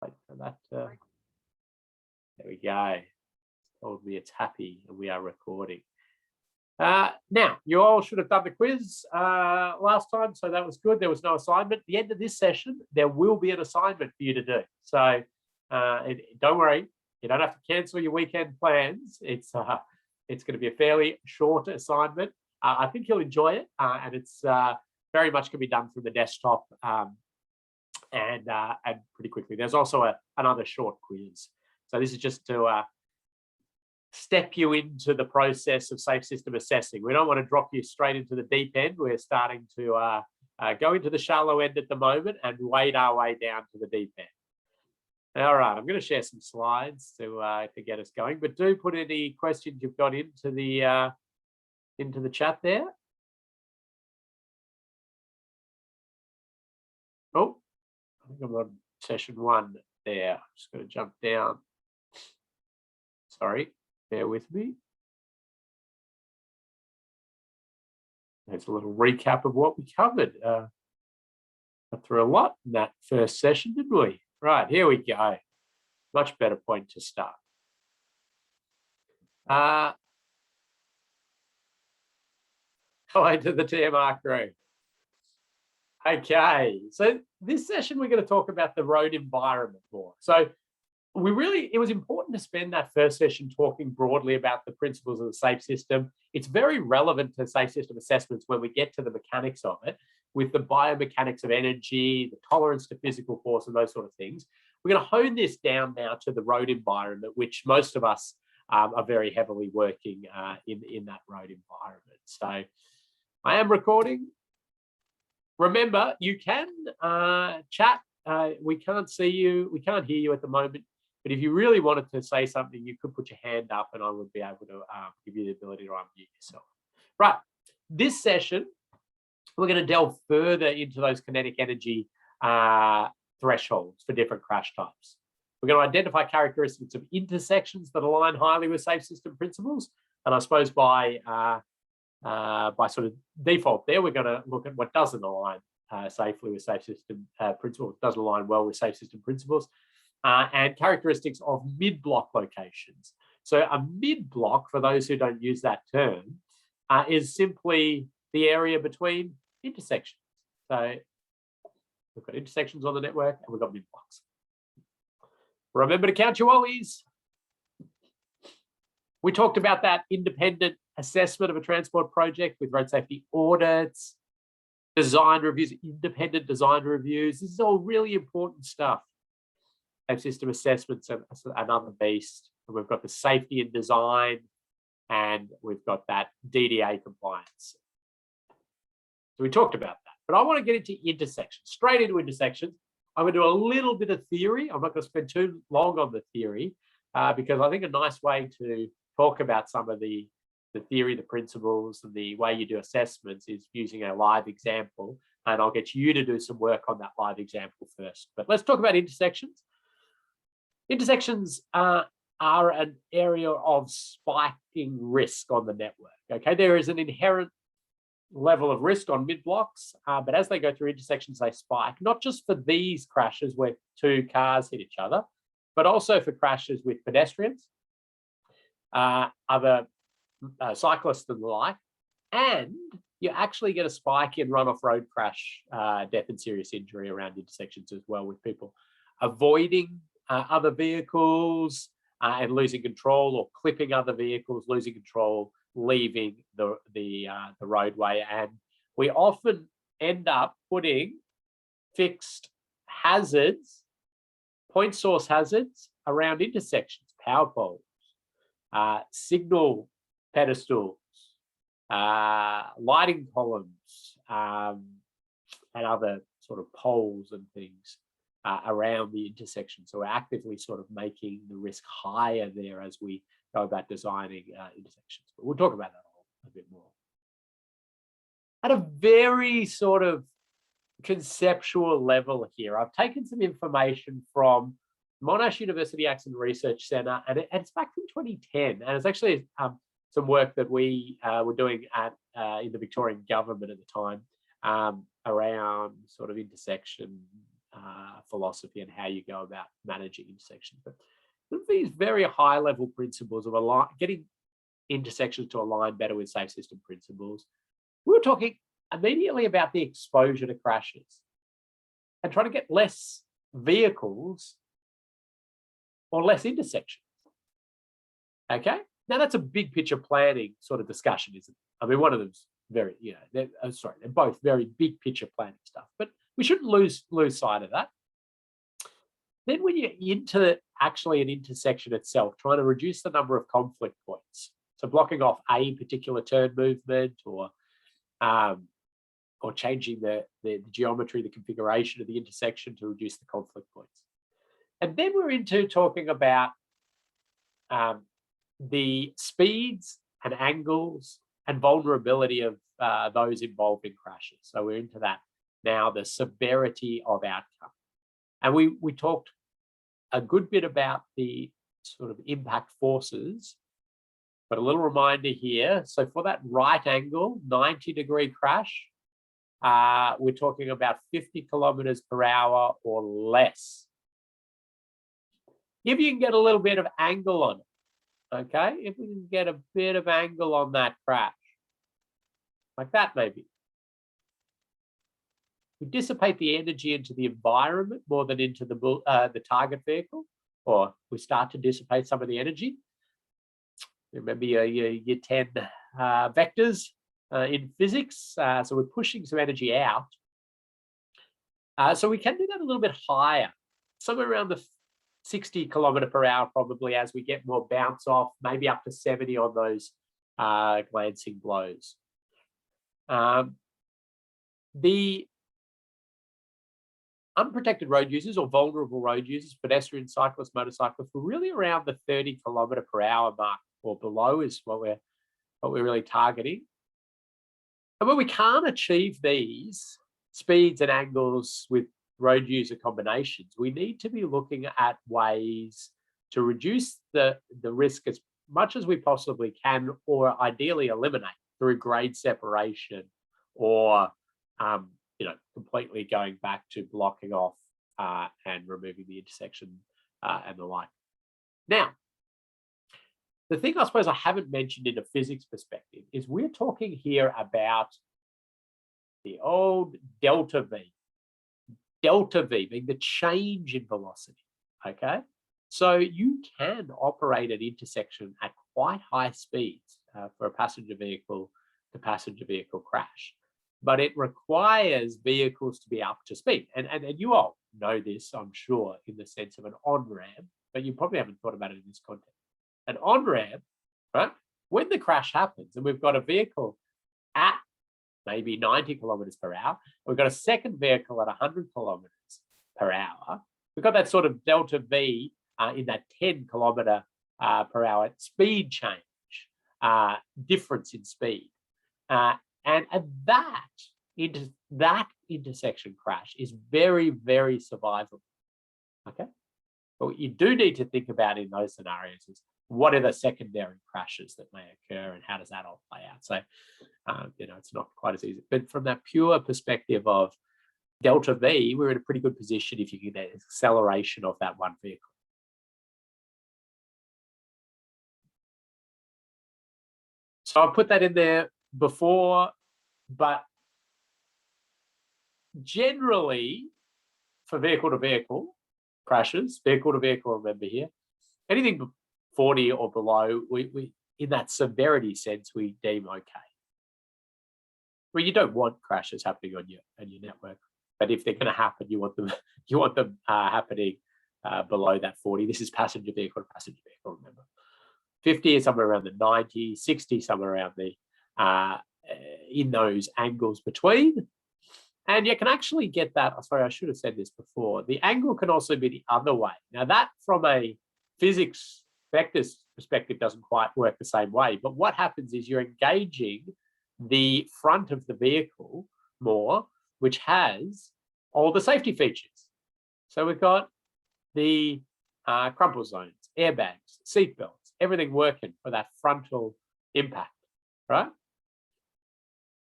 wait for that. There we go. It's told me it's happy and we are recording. Now, you all should have done the quiz last time, so that was good. There was no assignment. At the end of this session, there will be an assignment for you to do. So don't worry, you don't have to cancel your weekend plans. It's going to be a fairly short assignment. I think you'll enjoy it, and it's very much can be done through the desktop and pretty quickly. There's also another short quiz. So this is just to step you into the process of safe system assessing. We don't want to drop you straight into the deep end. We're starting to go into the shallow end at the moment and wade our way down to the deep end. All right, I'm going to share some slides to get us going, but do put any questions you've got into the chat there. Oh, I think I'm on session 1 there. I'm just going to jump down. Sorry. Bear with me. There's a little recap of what we covered. Got through a lot in that first session, didn't we? Right, here we go. Much better point to start. Hello to the TMR crew. Okay, so this session we're going to talk about the road environment more. So it was important to spend that first session talking broadly about the principles of the safe system. It's very relevant to safe system assessments when we get to the mechanics of it, with the biomechanics of energy, the tolerance to physical force and those sort of things. We're going to hone this down now to the road environment, which most of us are very heavily working in that road environment. So I am recording. Remember, you can chat. We can't see you. We can't hear you at the moment. But if you really wanted to say something, you could put your hand up and I would be able to give you the ability to unmute yourself. Right. This session, we're going to delve further into those kinetic energy thresholds for different crash types. We're going to identify characteristics of intersections that align highly with safe system principles. And I suppose by sort of default there, we're going to look at what doesn't align safely with safe system principles, doesn't align well with safe system principles. And characteristics of mid-block locations. So a mid-block, for those who don't use that term, is simply the area between intersections. So we've got intersections on the network and we've got mid-blocks. Remember to count your wallies. We talked about that independent assessment of a transport project with road safety audits, design reviews, independent design reviews. This is all really important stuff. Safe system assessments are another beast. And we've got the safety and design, and we've got that DDA compliance. So we talked about that, but I want to get into intersections, straight into intersections. I'm going to do a little bit of theory. I'm not going to spend too long on the theory because I think a nice way to talk about some of the theory, the principles, and the way you do assessments is using a live example. And I'll get you to do some work on that live example first. But let's talk about intersections. Intersections are an area of spiking risk on the network. Okay, there is an inherent level of risk on mid-blocks, but as they go through intersections, they spike, not just for these crashes where two cars hit each other, but also for crashes with pedestrians, other cyclists and the like, and you actually get a spike in run-off road crash death and serious injury around intersections as well, with people avoiding other vehicles and losing control, or clipping other vehicles, losing control, leaving the roadway. And we often end up putting fixed hazards, point source hazards around intersections, power poles, signal pedestals, lighting columns, and other sort of poles and things around the intersection. So we're actively sort of making the risk higher there as we go about designing intersections. But we'll talk about that a bit more. At a very sort of conceptual level here, I've taken some information from Monash University Accident Research Centre, and it's back from 2010. And it's actually some work that we were doing in the Victorian government at the time around sort of intersection philosophy and how you go about managing intersections. But these very high level principles of getting intersections to align better with safe system principles, we were talking immediately about the exposure to crashes and trying to get less vehicles or less intersections. Okay, now that's a big picture planning sort of discussion, isn't it? I mean, one of them's very, they're both very big picture planning stuff, but we shouldn't lose sight of that. Then when you're into actually an intersection itself, trying to reduce the number of conflict points, so blocking off a particular turn movement or changing the geometry, the configuration of the intersection to reduce the conflict points. And then we're into talking about the speeds and angles and vulnerability of those involved in crashes. So we're into that now, the severity of outcome. And we talked a good bit about the sort of impact forces, but a little reminder here. So for that right angle, 90-degree crash, we're talking about 50 kilometers per hour or less. If you can get a little bit of angle on it, okay? If we can get a bit of angle on that crash, like that maybe. We dissipate the energy into the environment more than into the target vehicle, or we start to dissipate some of the energy. Remember your 10 vectors in physics. So we're pushing some energy out. So we can do that a little bit higher, somewhere around the 60 kilometer per hour, probably, as we get more bounce off, maybe up to 70 on those glancing blows. The unprotected road users or vulnerable road users, pedestrians, cyclists, motorcyclists, were really around the 30 kilometer per hour mark or below is what we're really targeting. And when we can't achieve these speeds and angles with road user combinations, we need to be looking at ways to reduce the risk as much as we possibly can, or ideally eliminate through grade separation, or completely going back to blocking off and removing the intersection and the like. Now, the thing I suppose I haven't mentioned in a physics perspective is we're talking here about the old delta V. Delta V being the change in velocity, okay? So you can operate an intersection at quite high speeds for a passenger vehicle to passenger vehicle crash, but it requires vehicles to be up to speed. And you all know this, I'm sure, in the sense of an on-ramp, but you probably haven't thought about it in this context. An on-ramp, right? When the crash happens and we've got a vehicle at maybe 90 kilometers per hour, we've got a second vehicle at 100 kilometers per hour, we've got that sort of delta V in that 10 kilometer per hour speed change, difference in speed. And that intersection crash is very, very survivable, okay? But what you do need to think about in those scenarios is what are the secondary crashes that may occur and how does that all play out? So, it's not quite as easy. But from that pure perspective of delta V, we're in a pretty good position if you get that acceleration of that one vehicle. So I'll put that in there before, but generally for vehicle to vehicle crashes, vehicle to vehicle, remember here, anything 40 or below, we in that severity sense, we deem okay. Well, you don't want crashes happening on your network, but if they're going to happen, you want them happening below that 40. This is passenger vehicle to passenger vehicle, remember. 50 is somewhere around the 90, 60 somewhere around the in those angles between. And you can actually get that. Sorry, I should have said this before. The angle can also be the other way. Now that from a physics vectors perspective doesn't quite work the same way, but what happens is you're engaging the front of the vehicle more, which has all the safety features. So we've got the crumple zones, airbags, seat belts, everything working for that frontal impact, right?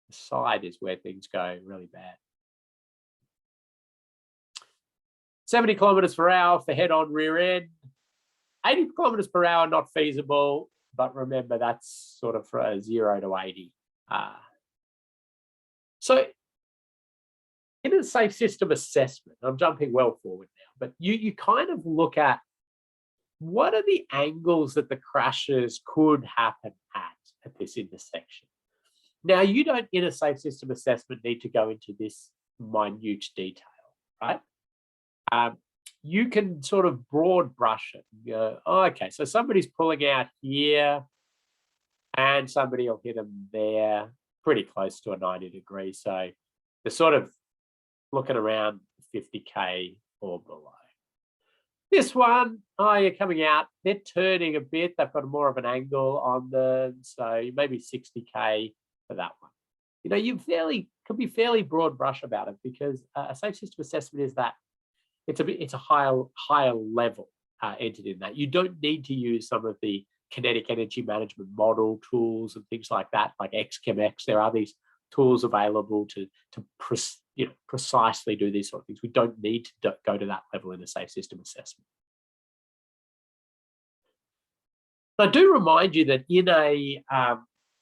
The side is where things go really bad. 70 kilometers per hour for head-on rear end. 80 kilometers per hour, not feasible, but remember that's sort of for 0 to 80. So in a safe system assessment, I'm jumping well forward now, but you kind of look at what are the angles that the crashes could happen at this intersection. Now, you don't, in a safe system assessment, need to go into this minute detail, right? You can sort of broad brush it and go, oh, okay, so somebody's pulling out here and somebody will hit them there, pretty close to a 90 degrees. So they're sort of looking around 50K or below. This one, oh, you're coming out, they're turning a bit, they've got more of an angle on them, so maybe 60K for that one. You know, you could be fairly broad brush about it, because a safe system assessment is that it's a higher level entered in that. You don't need to use some of the kinetic energy management model tools and things like that, like XChemX. There are these tools available to precisely do these sort of things. We don't need to go to that level in a safe system assessment. I do remind you that in a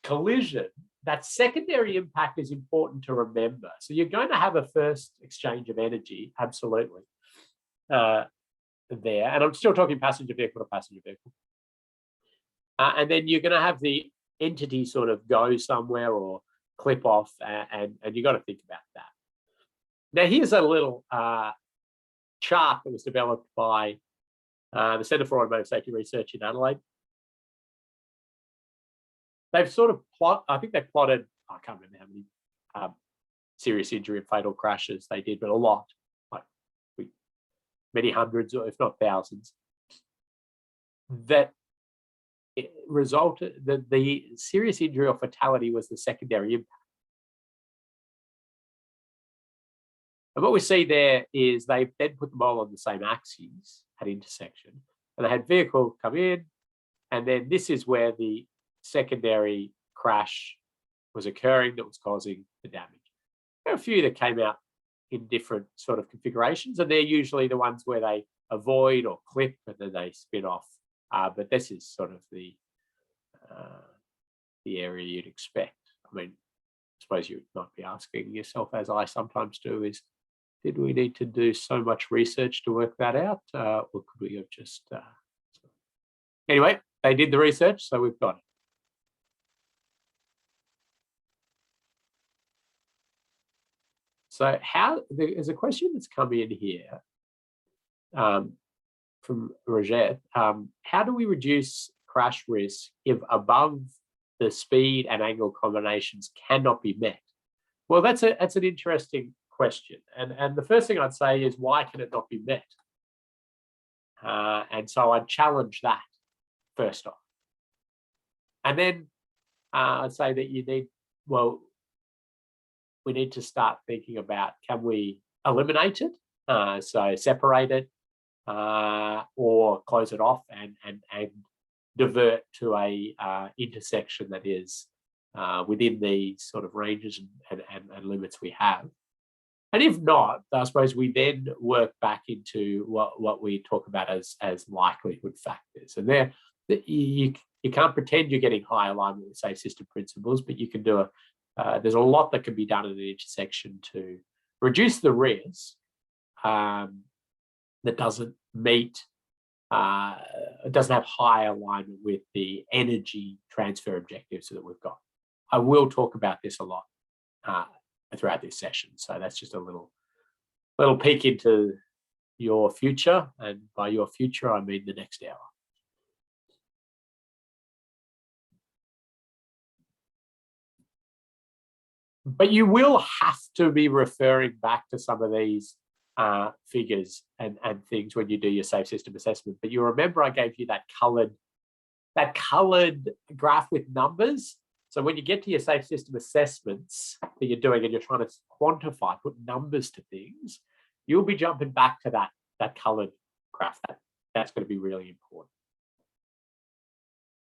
collision, that secondary impact is important to remember. So you're going to have a first exchange of energy, absolutely, there. And I'm still talking passenger vehicle to passenger vehicle. And then you're going to have the entity sort of go somewhere or clip off, and you've got to think about that. Now, here's a little chart that was developed by the Centre for Automotive Safety Research in Adelaide. They've sort of I think they plotted, I can't remember how many serious injury and fatal crashes they did, but a lot, like many hundreds, or if not thousands, that it resulted that the serious injury or fatality was the secondary impact. And what we see there is they then put them all on the same axes at intersection, and they had vehicle come in, and then this is where the secondary crash was occurring that was causing the damage. There are a few that came out in different sort of configurations, and they're usually the ones where they avoid or clip and then they spin off. But this is sort of the area you'd expect. I mean, I suppose you might be asking yourself, as I sometimes do, is did we need to do so much research to work that out, or could we have just anyway, they did the research, so we've got it. So there's a question that's come in here from Roget. How do we reduce crash risk if above the speed and angle combinations cannot be met? Well, that's an interesting question. And the first thing I'd say is, why can it not be met? And so I'd challenge that first off. And then I'd say that we need to start thinking about, can we eliminate it? So separate it or close it off and divert to a intersection that is within the sort of ranges and limits we have. And if not, I suppose we then work back into what we talk about as likelihood factors. And there, you can't pretend you're getting high alignment with safe system principles, but you can do there's a lot that can be done in an intersection to reduce the risk that doesn't meet, it doesn't have high alignment with the energy transfer objectives that we've got. I will talk about this a lot throughout this session. So that's just a little peek into your future. And by your future, I mean the next hour. But you will have to be referring back to some of these figures and things when you do your safe system assessment. But you remember I gave you that colored graph with numbers. So when you get to your safe system assessments that you're doing and you're trying to quantify, put numbers to things, you'll be jumping back to that colored graph. That's going to be really important.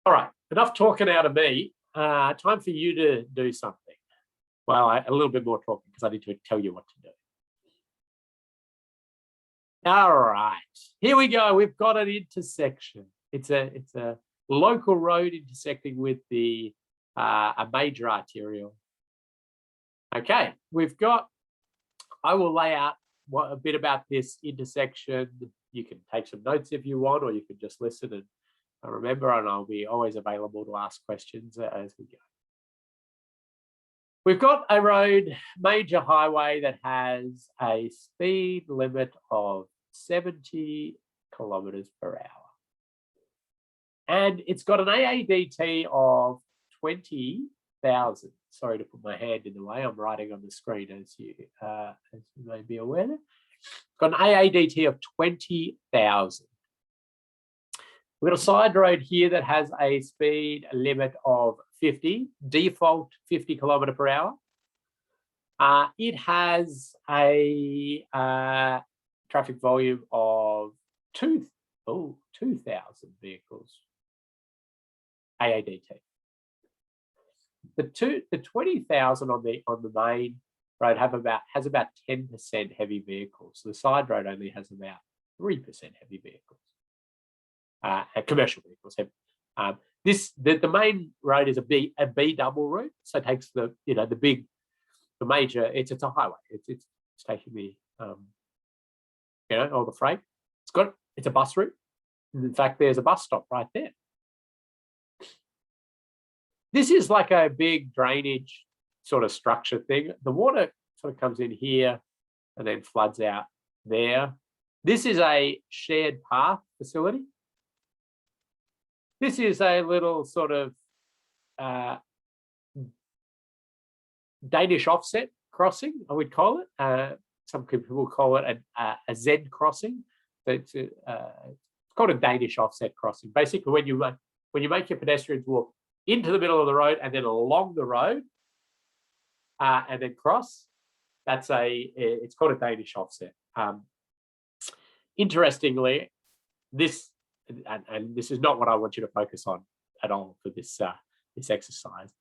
All right, enough talking out of me. Time for you to do something. Well, a little bit more talking, because I need to tell you what to do. All right, here we go. We've got an intersection. It's a local road intersecting with the a major arterial. Okay, I will lay out a bit about this intersection. You can take some notes if you want, or you can just listen and remember, and I'll be always available to ask questions as we go. We've got a road, major highway, that has a speed limit of 70 kilometers per hour. And it's got an AADT of 20,000. Sorry to put my hand in the way. I'm writing on the screen, as you may be aware. It's got an AADT of 20,000. We've got a side road here that has a speed limit of 50, default 50 kilometer per hour. It has a traffic volume of 2,000 vehicles. AADT. The 20,000 on the main road has about 10% heavy vehicles. The side road only has about 3% heavy vehicles. Commercial vehicles. The main road is a B double route, so it takes the major. It's a highway. It's taking the all the freight. It's a bus route. In fact, there's a bus stop right there. This is like a big drainage sort of structure thing. The water sort of comes in here and then floods out there. This is a shared path facility. This is a little sort of Danish offset crossing, I would call it. Some people call it a Z crossing. It's called a Danish offset crossing. Basically, when you make your pedestrians walk into the middle of the road and then along the road and then cross, it's called a Danish offset. Interestingly, this is not what I want you to focus on at all for this exercise.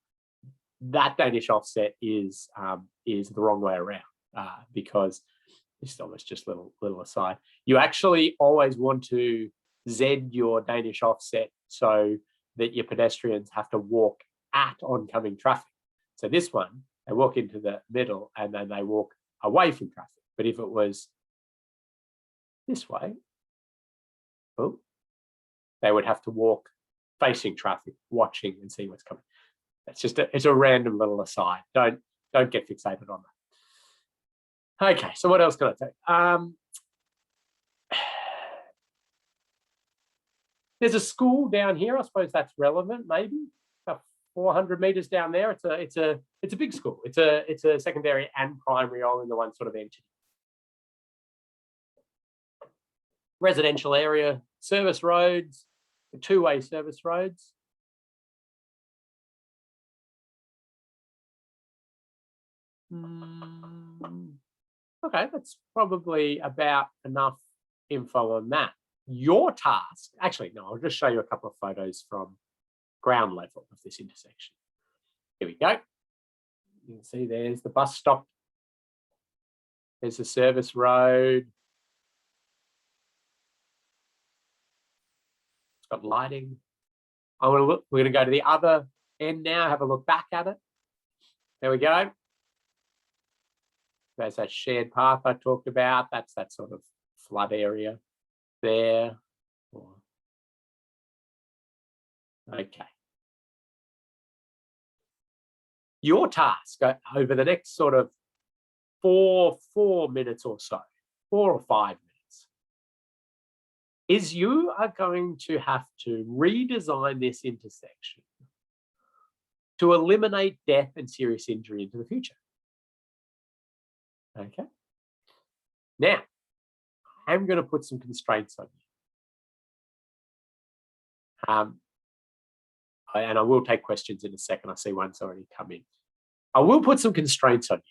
That Danish offset is the wrong way around, because it's almost just little aside. You actually always want to Z your Danish offset so that your pedestrians have to walk at oncoming traffic. So this one, they walk into the middle and then they walk away from traffic. But if it was this way, they would have to walk facing traffic, watching and see what's coming. It's a random little aside. Don't get fixated on that. Okay, so what else can I take? There's a school down here. I suppose that's relevant. Maybe about 400 meters down there. It's a big school. It's a secondary and primary all in the one sort of entity. Residential area, service roads, two-way service roads. Okay, that's probably about enough info on that. Your task, actually, no, I'll just show you a couple of photos from ground level of this intersection. Here we go. You can see there's the bus stop. There's the service road. It's got lighting. We're going to go to the other end now, have a look back at it. There we go. There's that shared path I talked about. That's that sort of flood area there. Okay. Your task over the next sort of four minutes or so, 4 or 5 minutes, is you are going to have to redesign this intersection to eliminate death and serious injury into the future. Okay. Now, I'm going to put some constraints on you. And I will take questions in a second. I see one's already come in. I will put some constraints on you.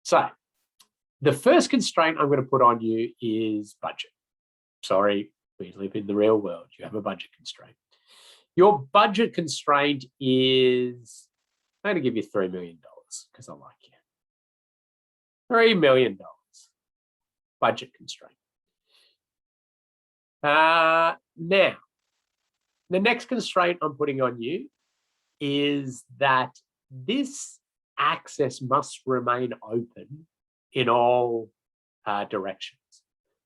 So, the first constraint I'm going to put on you is budget. Sorry, we live in the real world. You have a budget constraint. Your budget constraint is, I'm going to give you $3 million because I like you. $3 million. budget constraint. Now, the next constraint I'm putting on you is that this access must remain open in all directions.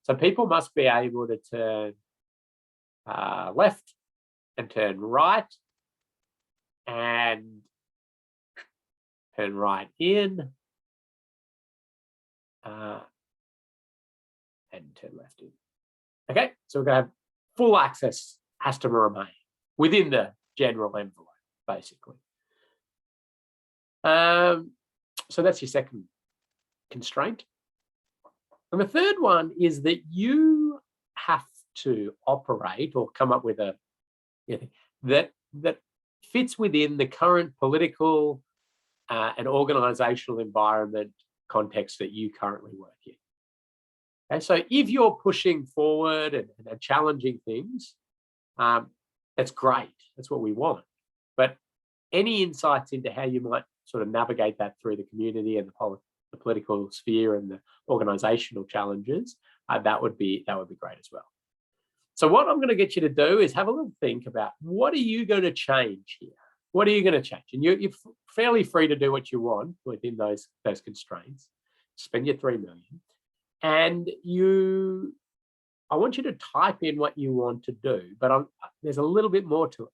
So people must be able to turn left and turn right and turn right in and turn left in. Okay, so we're going to have full access has to remain within the general envelope, basically. So that's your second constraint. And the third one is that you have to operate or come up with a that fits within the current political and organizational environment context that you currently work in. Okay, so if you're pushing forward and challenging things, that's great. That's what we want. But any insights into how you might sort of navigate that through the community and the political sphere and the organizational challenges, that would be great as well. So what I'm going to get you to do is have a little think about, what are you going to change here? What are you going to change? And you're fairly free to do what you want within those constraints. Spend your $3 million. And I want you to type in what you want to do, but there's a little bit more to it.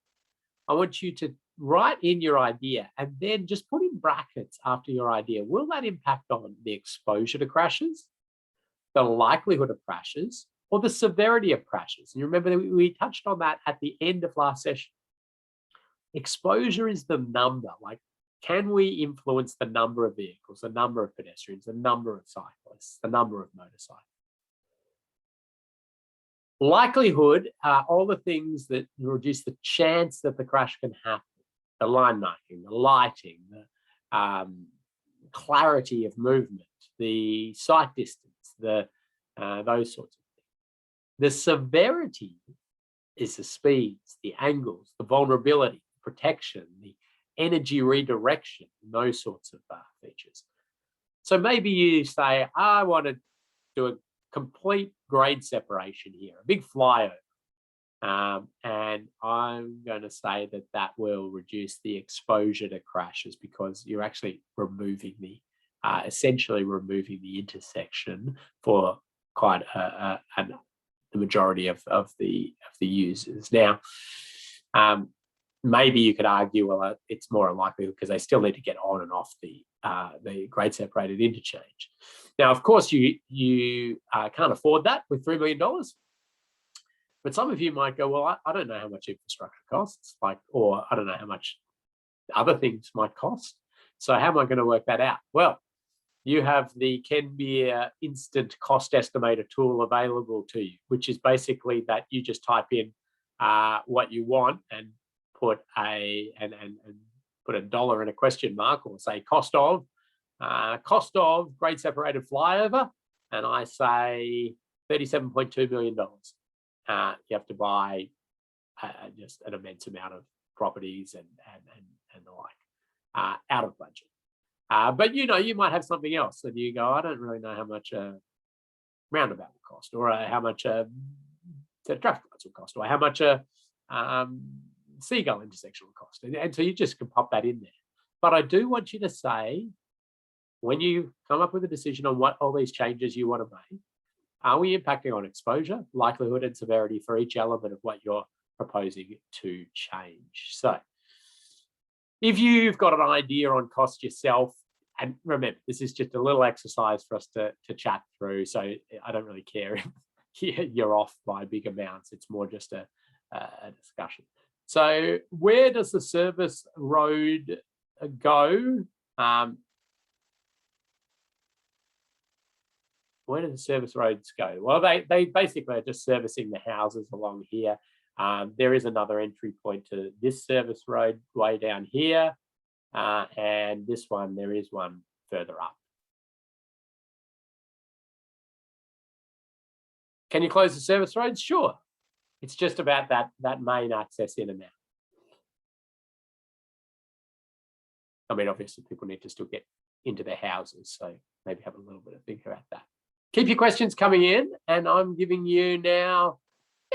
I want you to write in your idea and then just put in brackets after your idea. Will that impact on the exposure to crashes, the likelihood of crashes, or the severity of crashes? And you remember that we touched on that at the end of last session. Exposure is the number. Like, can we influence the number of vehicles, the number of pedestrians, the number of cyclists, the number of motorcycles? Likelihood are all the things that reduce the chance that the crash can happen. The line marking, the lighting, the clarity of movement, the sight distance, those sorts of things. The severity is the speeds, the angles, the vulnerability, protection, the energy redirection, those sorts of features. So maybe you say, I want to do a complete grade separation here, a big flyover. And I'm going to say that will reduce the exposure to crashes because you're actually removing essentially removing the intersection for quite the majority of the users. Now, maybe you could argue, well, it's more likely because they still need to get on and off the grade separated interchange. Now, of course, you can't afford that with $3 million. But some of you might go, well, I don't know how much infrastructure costs, or I don't know how much other things might cost. So how am I going to work that out? Well, you have the Kenbeer instant cost estimator tool available to you, which is basically that you just type in what you want and put a dollar and a question mark, or say cost of grade separated flyover, and I say $37.2 million. You have to buy just an immense amount of properties and the like out of budget. But you might have something else and you go, I don't really know how much a roundabout will cost, or how much a traffic lights will cost, or how much a seagull intersection will cost. And so you just can pop that in there. But I do want you to say, when you come up with a decision on what all these changes you want to make, are we impacting on exposure, likelihood, and severity for each element of what you're proposing to change? So if you've got an idea on cost yourself, and remember, this is just a little exercise for us to chat through, so I don't really care if you're off by big amounts. It's more just a discussion. So where does the service road go? Where do the service roads go? Well, they basically are just servicing the houses along here. There is another entry point to this service road way down here. And this one, there is one further up. Can you close the service roads? Sure. It's just about that main access in and out. I mean, obviously people need to still get into their houses, so maybe have a little bit of think about that. Keep your questions coming in, and I'm giving you now,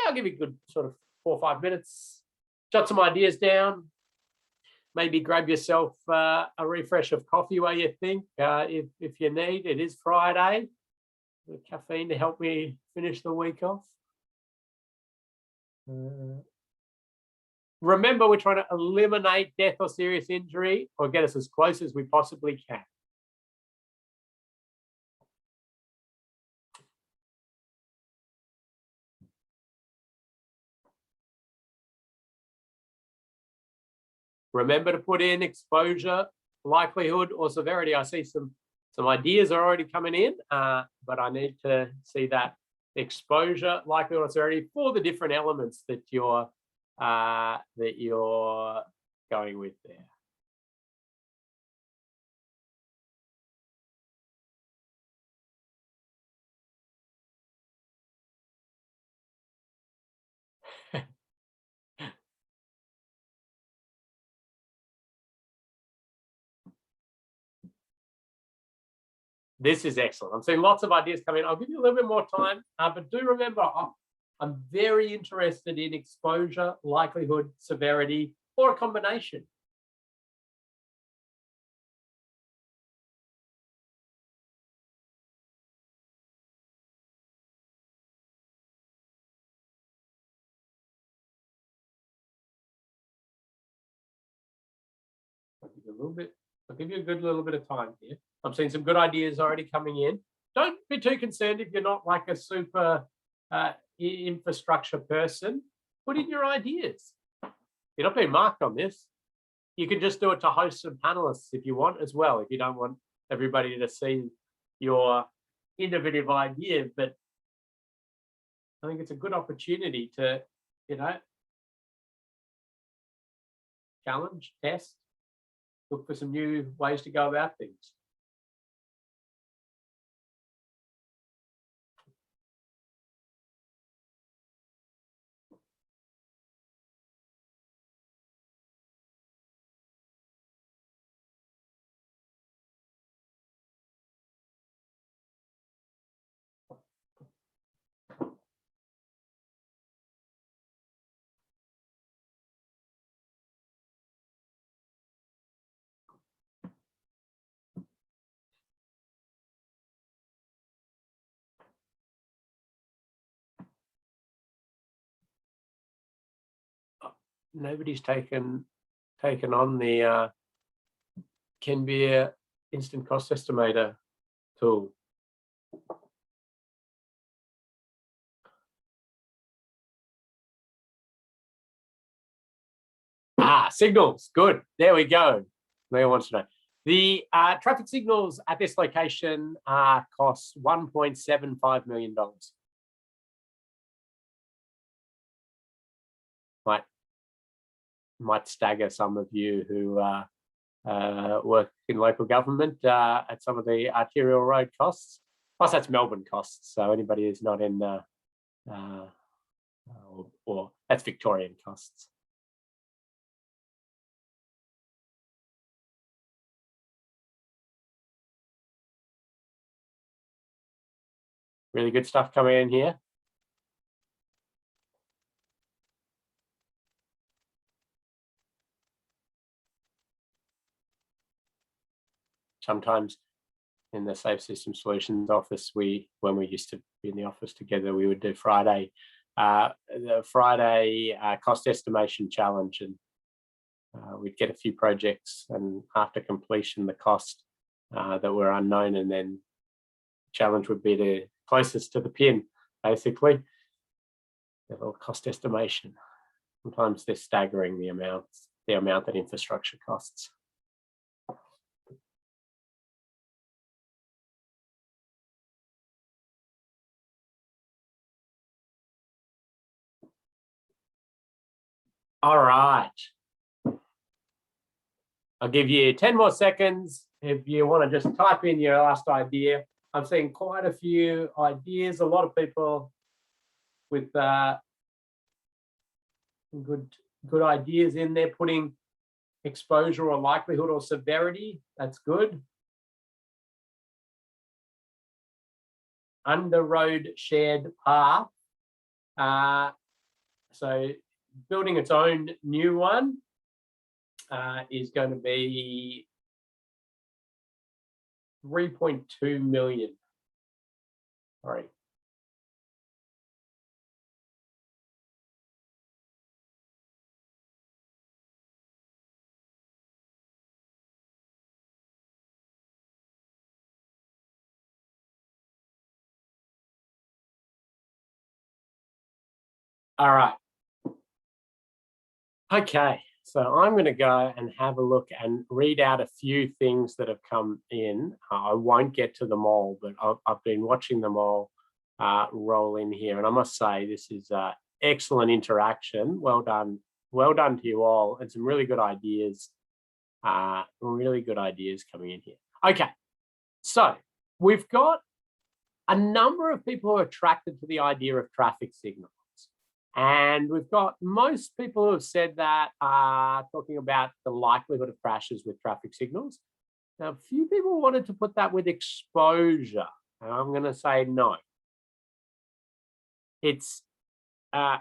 I'll give you a good sort of 4 or 5 minutes. Jot some ideas down. Maybe grab yourself a refresh of coffee while you think, if you need. It is Friday. The caffeine to help me finish the week off. Remember, we're trying to eliminate death or serious injury, or get us as close as we possibly can. Remember to put in exposure, likelihood, or severity. I see some ideas are already coming in, but I need to see that exposure, likelihood, or severity for the different elements that you're going with there. This is excellent. I'm seeing lots of ideas coming in. I'll give you a little bit more time, but do remember, I'm very interested in exposure, likelihood, severity, or a combination. I'll give you a good little bit of time here. I'm seeing some good ideas already coming in. Don't be too concerned if you're not like a super infrastructure person. Put in your ideas. You're not being marked on this. You can just do it to host some panelists if you want as well, if you don't want everybody to see your innovative idea. But I think it's a good opportunity to, challenge, test, look for some new ways to go about things. Nobody's taken on the Kenvia instant cost estimator tool. Signals, good. There we go. Leah wants to know. The traffic signals at this location cost $1.75 million. Might stagger some of you who work in local government at some of the arterial road costs. Plus, that's Melbourne costs. So anybody who's not in or that's Victorian costs. Really good stuff coming in here. Sometimes in the Safe System Solutions office, when we used to be in the office together, we would do the Friday cost estimation challenge, and we'd get a few projects, and after completion, the cost that were unknown, and then the challenge would be the closest to the pin, basically. The little cost estimation. Sometimes they're staggering the amount that infrastructure costs. All right. I'll give you 10 more seconds if you want to just type in your last idea. I'm seeing quite a few ideas, a lot of people with good ideas in there, putting exposure or likelihood or severity. That's good. under road shared path. So building its own new one is going to be 3.2 million. Sorry. All right. Okay, so I'm going to go and have a look and read out a few things that have come in. I won't get to them all, but I've been watching them all roll in here. And I must say, this is excellent interaction. Well done. Well done to you all. And some really good ideas. Really good ideas coming in here. Okay, so we've got a number of people who are attracted to the idea of traffic signals. And we've got most people who have said that talking about the likelihood of crashes with traffic signals. Now, a few people wanted to put that with exposure, and I'm going to say no. It's a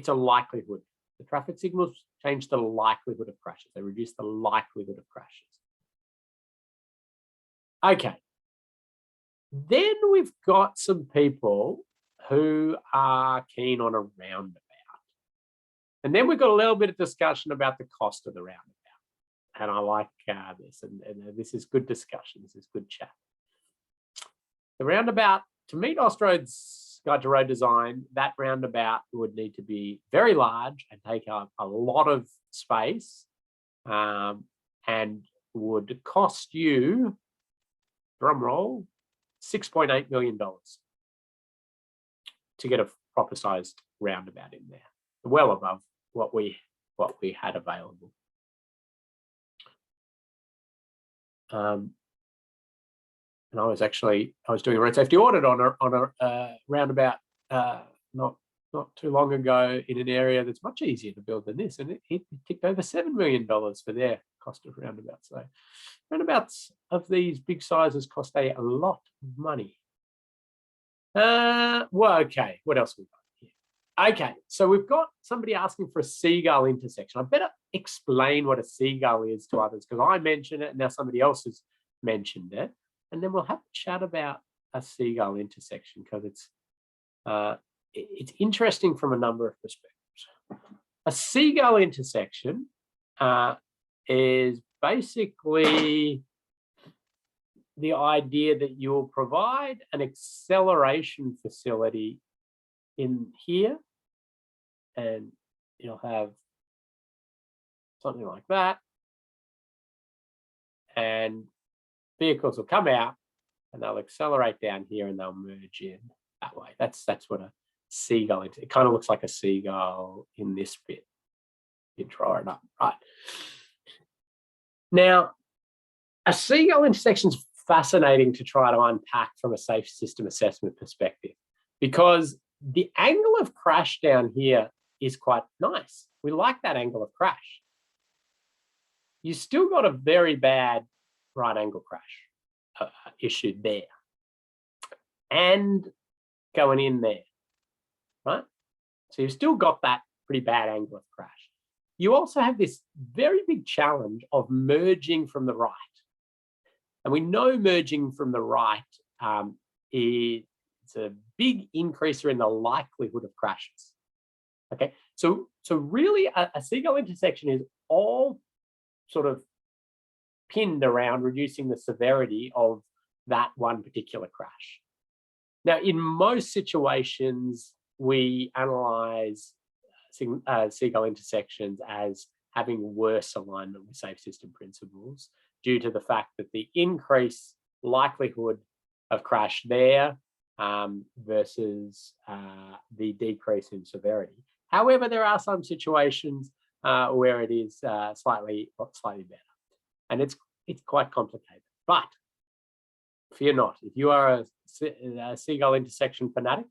likelihood. The traffic signals change the likelihood of crashes. They reduce the likelihood of crashes. Okay. Then we've got some people who are keen on a roundabout. And then we've got a little bit of discussion about the cost of the roundabout. And I like this, and this is good discussion, this is good chat. The roundabout, to meet Austroad's Guide to Road Design, that roundabout would need to be very large and take up a lot of space, and would cost you, drum roll, $6.8 million. To get a proper sized roundabout in there, well above what we had available. And I was doing a road safety audit on a roundabout not too long ago in an area that's much easier to build than this, and it ticked over $7 million for their cost of roundabouts. So roundabouts of these big sizes cost a lot of money. Well, okay, what else we got here? Okay, so we've got somebody asking for a seagull intersection. I better explain what a seagull is to others, because I mentioned it and now somebody else has mentioned it, and then we'll have a chat about a seagull intersection, because it's interesting from a number of perspectives. A seagull intersection is basically the idea that you'll provide an acceleration facility in here, and you'll have something like that, and vehicles will come out and they'll accelerate down here and they'll merge in that way. That's what a seagull is. It kind of looks like a seagull in this bit. You draw it up, right? Now, a seagull intersection is fascinating to try to unpack from a safe system assessment perspective, because the angle of crash down here is quite nice. We like that angle of crash. You still got a very bad right angle crash issue there, and going in there, right? So you've still got that pretty bad angle of crash. You also have this very big challenge of merging from the right. And we know merging from the right is a big increaser in the likelihood of crashes. Okay, so really a seagull intersection is all sort of pinned around reducing the severity of that one particular crash. Now, in most situations, we analyze seagull intersections as having worse alignment with safe system principles, due to the fact that the increased likelihood of crash there versus the decrease in severity. However, there are some situations where it is slightly better, and it's quite complicated. But fear not, if you are a seagull intersection fanatic,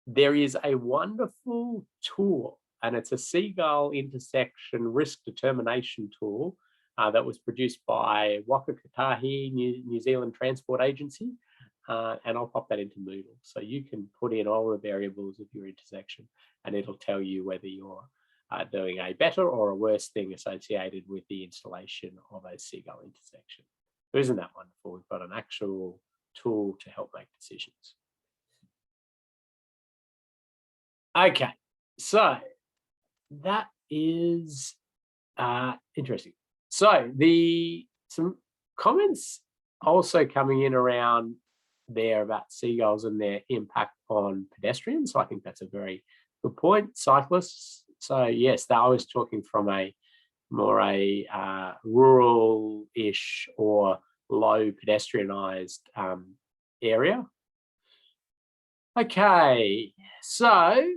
there is a wonderful tool, and it's a seagull intersection risk determination tool that was produced by Waka Kotahi New Zealand Transport Agency. and I'll pop that into Moodle. So you can put in all the variables of your intersection and it'll tell you whether you're doing a better or a worse thing associated with the installation of a seagull intersection. So isn't that wonderful? We've got an actual tool to help make decisions. Okay, so that is interesting. So some comments also coming in around there about seagulls and their impact on pedestrians. So I think that's a very good point. Cyclists. So yes, I was talking from a more rural-ish or low pedestrianised area. Okay, so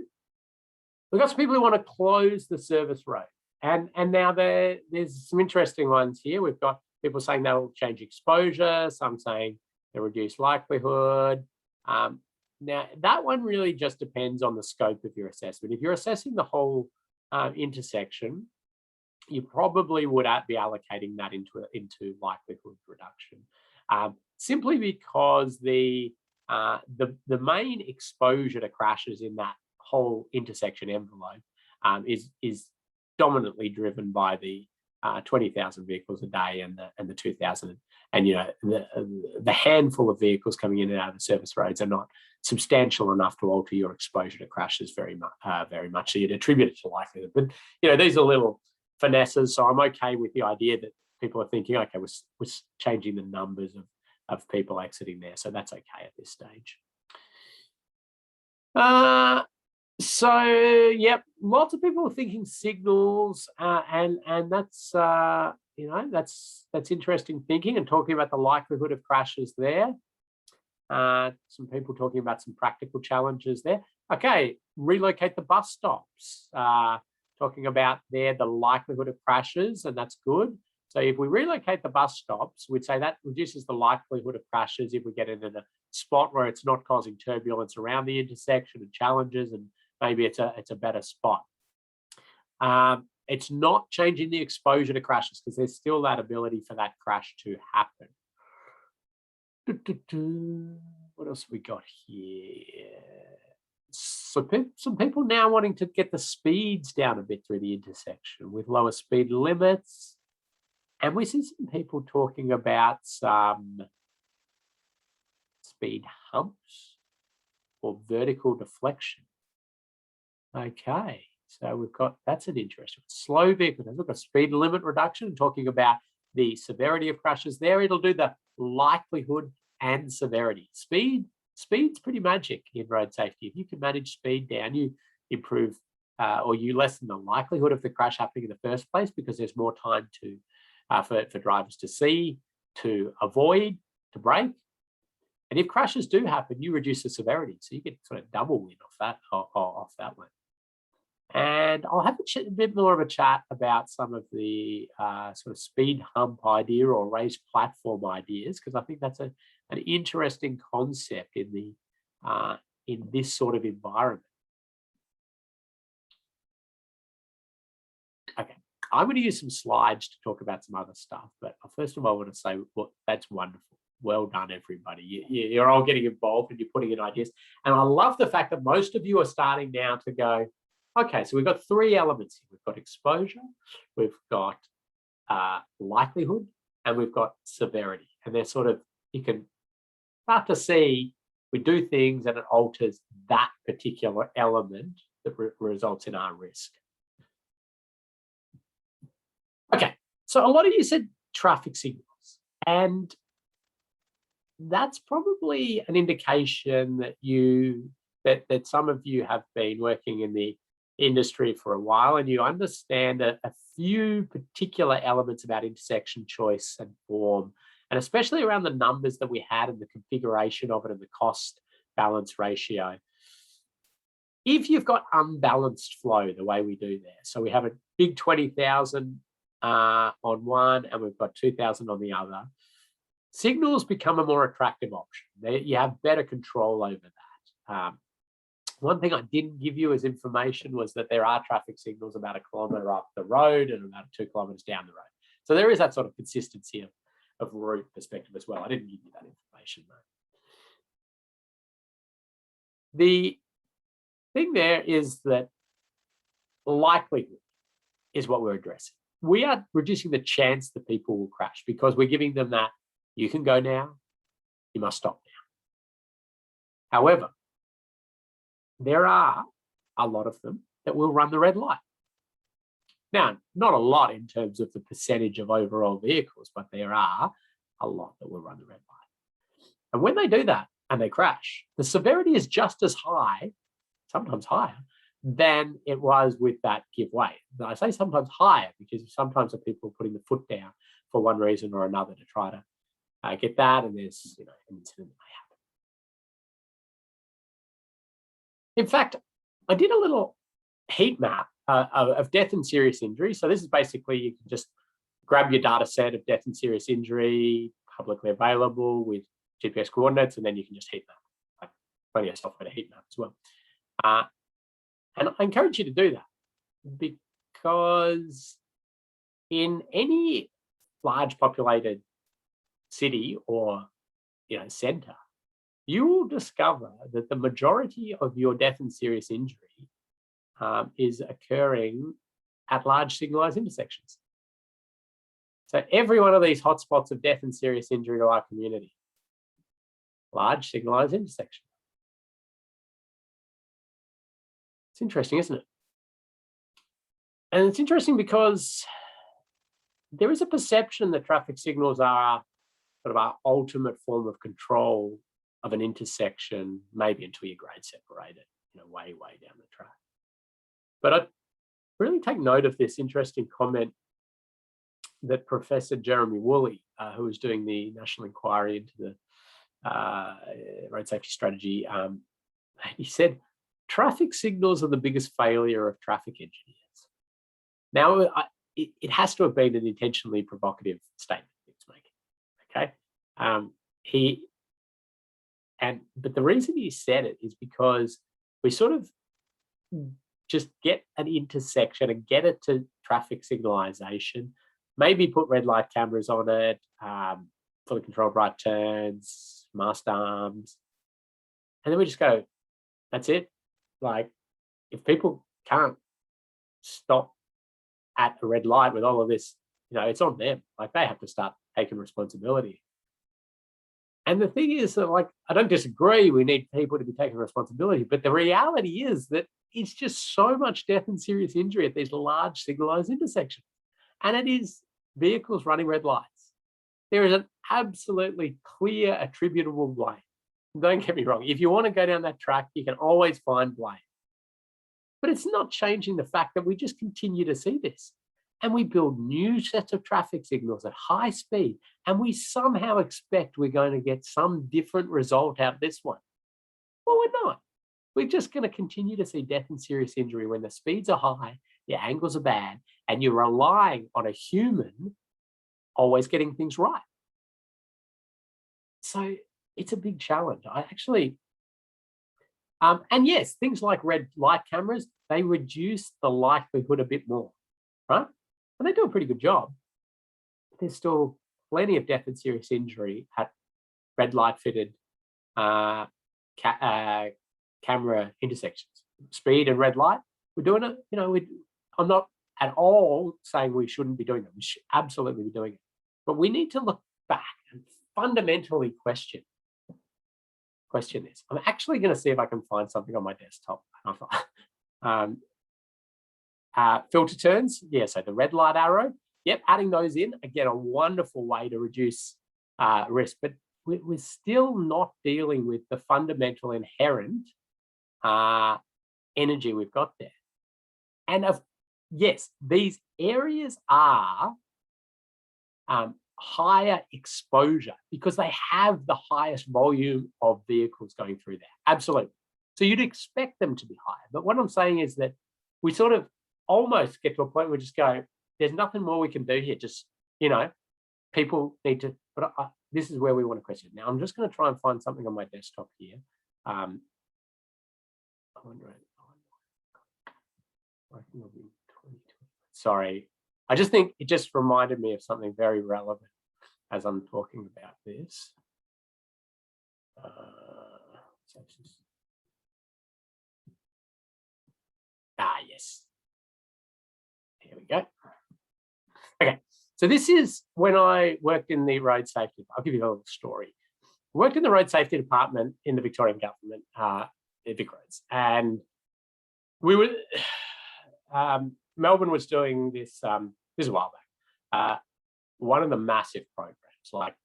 we've got some people who want to close the service road. And now there's some interesting ones here. We've got people saying they'll change exposure, some saying they'll reduce likelihood. Now, that one really just depends on the scope of your assessment. If you're assessing the whole intersection, you probably would be allocating that into likelihood reduction, simply because the main exposure to crashes in that whole intersection envelope is dominantly driven by the 20,000 vehicles a day and the 2,000, and the handful of vehicles coming in and out of the service roads are not substantial enough to alter your exposure to crashes very much. So you'd attribute it to likelihood, but these are little finesses. So I'm okay with the idea that people are thinking, okay, we're changing the numbers of people exiting there, so that's okay at this stage. So yep, lots of people are thinking signals, and that's that's interesting thinking and talking about the likelihood of crashes there. Some people talking about some practical challenges there. Okay, relocate the bus stops. Talking about there the likelihood of crashes, and that's good. So if we relocate the bus stops, we'd say that reduces the likelihood of crashes if we get it in a spot where it's not causing turbulence around the intersection and challenges, and maybe it's a better spot. It's not changing the exposure to crashes because there's still that ability for that crash to happen. What else have we got here? So some people now wanting to get the speeds down a bit through the intersection with lower speed limits. And we see some people talking about some speed humps or vertical deflection. Okay, so that's an interesting slow vehicle. We've got speed limit reduction, talking about the severity of crashes there. It'll do the likelihood and severity. Speed's pretty magic in road safety. If you can manage speed down, you improve or you lessen the likelihood of the crash happening in the first place, because there's more time for drivers to see, to avoid, to brake. And if crashes do happen, you reduce the severity, so you get sort of double win off that one. And I'll have a bit more of a chat about some of the sort of speed hump idea or raised platform ideas, because I think that's an interesting concept in this sort of environment. Okay, I'm going to use some slides to talk about some other stuff, but first of all, I want to say, well, that's wonderful. Well done, everybody. You're all getting involved and you're putting in ideas. And I love the fact that most of you are starting now to go, okay, so we've got three elements here. We've got exposure, we've got likelihood, and we've got severity. And they're sort of, you can start to see we do things and it alters that particular element that results in our risk. Okay, so a lot of you said traffic signals, and that's probably an indication that that some of you have been working in the industry for a while, and you understand a few particular elements about intersection choice and form, and especially around the numbers that we had and the configuration of it and the cost balance ratio. If you've got unbalanced flow the way we do there, so we have a big 20,000 on one and we've got 2,000 on the other, signals become a more attractive option. You have better control over that. One thing I didn't give you as information was that there are traffic signals about 1 kilometre up the road and about 2 kilometres down the road. So there is that sort of consistency of route perspective as well. I didn't give you that information though. The thing there is that likelihood is what we're addressing. We are reducing the chance that people will crash because we're giving them that you can go now, you must stop now. However, there are a lot of them that will run the red light. Now, not a lot in terms of the percentage of overall vehicles, but there are a lot that will run the red light. And when they do that and they crash, the severity is just as high, sometimes higher, than it was with that give way. I say sometimes higher because sometimes the people are putting the foot down for one reason or another to try to get that, and there's an incident that may happen. In fact, I did a little heat map of death and serious injury. So this is basically, you can just grab your data set of death and serious injury, publicly available with GPS coordinates, and then you can just heat map. Like plenty of software to heat map as well. And I encourage you to do that because in any large populated city or center, you will discover that the majority of your death and serious injury is occurring at large signalized intersections. So every one of these hotspots of death and serious injury to our community, large signalized intersection. It's interesting, isn't it? And it's interesting because there is a perception that traffic signals are sort of our ultimate form of control of an intersection, maybe until you grade separate it, way down the track. But I really take note of this interesting comment that Professor Jeremy Woolley, who was doing the national inquiry into the road safety strategy, he said, traffic signals are the biggest failure of traffic engineers. Now, it has to have been an intentionally provocative statement he's making, okay? But the reason he said it is because we sort of just get an intersection and get it to traffic signalization, maybe put red light cameras on it, fully controlled right turns, mast arms, and then we just go, that's it. Like, if people can't stop at a red light with all of this, it's on them. Like, they have to start taking responsibility. And the thing is that, like, I don't disagree, we need people to be taking responsibility, but the reality is that it's just so much death and serious injury at these large signalized intersections. And it is vehicles running red lights. There is an absolutely clear attributable blame. Don't get me wrong. If you want to go down that track, you can always find blame. But it's not changing the fact that we just continue to see this. And we build new sets of traffic signals at high speed, and we somehow expect we're going to get some different result out of this one. Well, we're not. We're just going to continue to see death and serious injury when the speeds are high, the angles are bad, and you're relying on a human always getting things right. So it's a big challenge. And yes, things like red light cameras, they reduce the likelihood a bit more, right? And they do a pretty good job. But there's still plenty of death and serious injury at red light fitted camera intersections. Speed and red light, we're doing it. I'm not at all saying we shouldn't be doing it. We should absolutely be doing it. But we need to look back and fundamentally question this. I'm actually going to see if I can find something on my desktop. Filter turns, yeah, so the red light arrow, yep, adding those in, again, a wonderful way to reduce risk, but we're still not dealing with the fundamental inherent energy we've got there. And yes, these areas are higher exposure because they have the highest volume of vehicles going through there. Absolutely. So you'd expect them to be higher. But what I'm saying is that we sort of almost get to a point where we just go, there's nothing more we can do here. Just, people need to, but this is where we want to question. Now, I'm just going to try and find something on my desktop here. Sorry. I just think it just reminded me of something very relevant as I'm talking about this. Yes. Here we go. Okay, so this is when I worked in the road safety. I'll give you a little story. I worked in the road safety department in the Victorian government, Vic Roads, and we were. Melbourne was doing this. This is a while back. One of the massive programs, like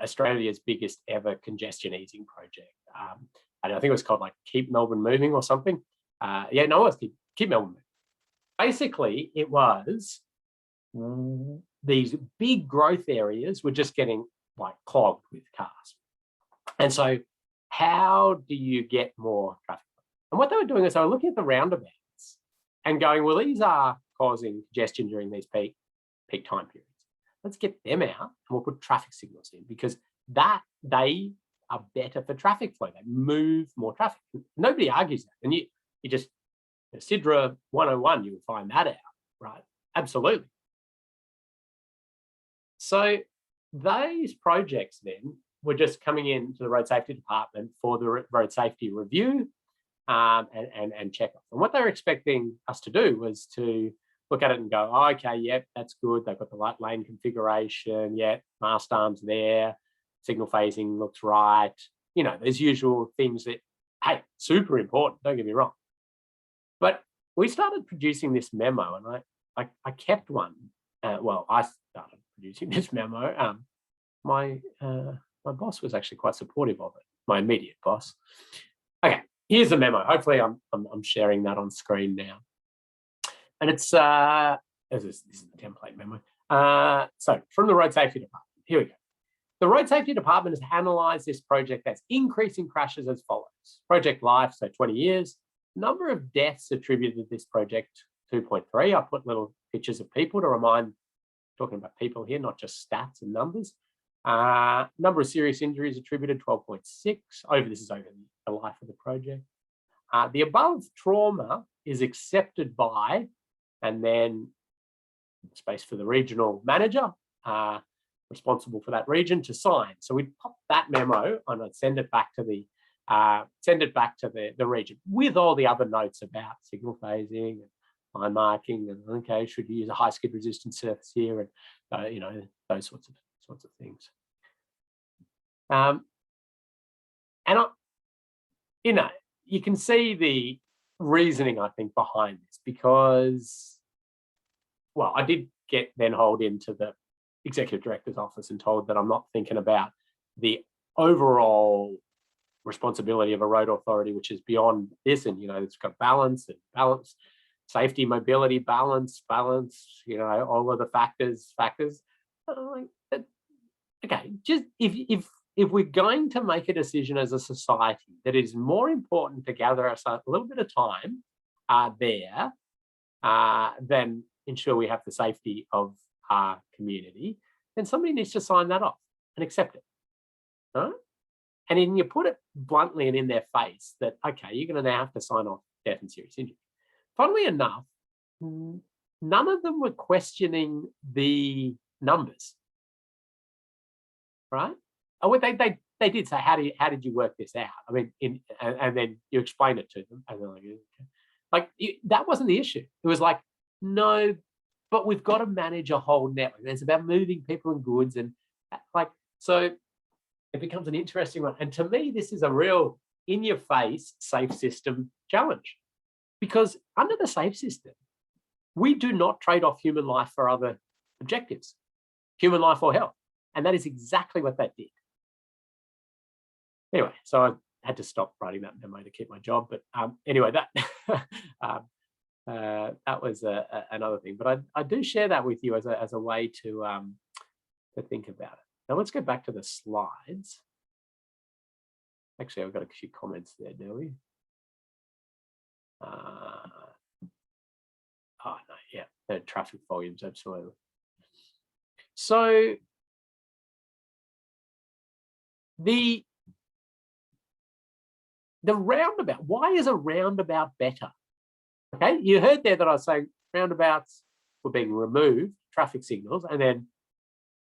Australia's biggest ever congestion easing project. I think it was called like Keep Melbourne Moving or something. It was Keep Melbourne Moving. Basically, it was these big growth areas were just getting like clogged with cars. And so how do you get more traffic? And what they were doing is they were looking at the roundabouts and going, well, these are causing congestion during these peak time periods. Let's get them out and we'll put traffic signals in, because they are better for traffic flow. They move more traffic. Nobody argues that. And you just, SIDRA 101, you would find that out, right? Absolutely. So these projects then were just coming into the road safety department for the road safety review and check off. And what they were expecting us to do was to look at it and go, oh, okay, yep, that's good. They've got the right lane configuration. Yep, mast arms there. Signal phasing looks right. There's usual things that, hey, super important. Don't get me wrong. But we started producing this memo, and I kept one. I started producing this memo. My boss was actually quite supportive of it. My immediate boss. Okay, here's the memo. Hopefully, I'm sharing that on screen now. And it's this is the template memo. So from the road safety department, here we go. The road safety department has analysed this project as increasing crashes as follows. Project life, so 20 years. Number of deaths attributed to this project, 2.3. I put little pictures of people to remind, talking about people here, not just stats and numbers. Number of serious injuries attributed, 12.6. This is over the life of the project. The above trauma is accepted by, and then space for the regional manager responsible for that region to sign. So we'd pop that memo and I'd send it back to the region with all the other notes about signal phasing and line marking, and okay, should you use a high skid resistance surface here, and those sorts of things. You can see the reasoning, I think, behind this, because, well, I did get then hauled into the executive director's office and told that I'm not thinking about the overall responsibility of a road authority, which is beyond this, and it's got balance, safety, mobility, balance, all of the factors. Okay, just if we're going to make a decision as a society that it is more important to gather us a little bit of time there than ensure we have the safety of our community, then somebody needs to sign that off and accept it. Right? And then you put it bluntly and in their face that, okay, you're going to now have to sign off death and serious injury. Funnily enough, none of them were questioning the numbers, right? Oh, they did say, how did you work this out? I mean, and then you explain it to them, and they're like that wasn't the issue. It was like, no, but we've got to manage a whole network. It's about moving people and goods, and so it becomes an interesting one. And to me, this is a real in-your-face safe system challenge, because under the safe system, we do not trade off human life for other objectives, human life or health, and that is exactly what that did. Anyway, so I had to stop writing that memo to keep my job. But anyway, that was another thing. But I do share that with you as a way to think about it. Now let's go back to the slides. Actually, I've got a few comments there, do we? The traffic volumes, absolutely. So the roundabout, why is a roundabout better? Okay, you heard there that I was saying roundabouts were being removed, traffic signals, and then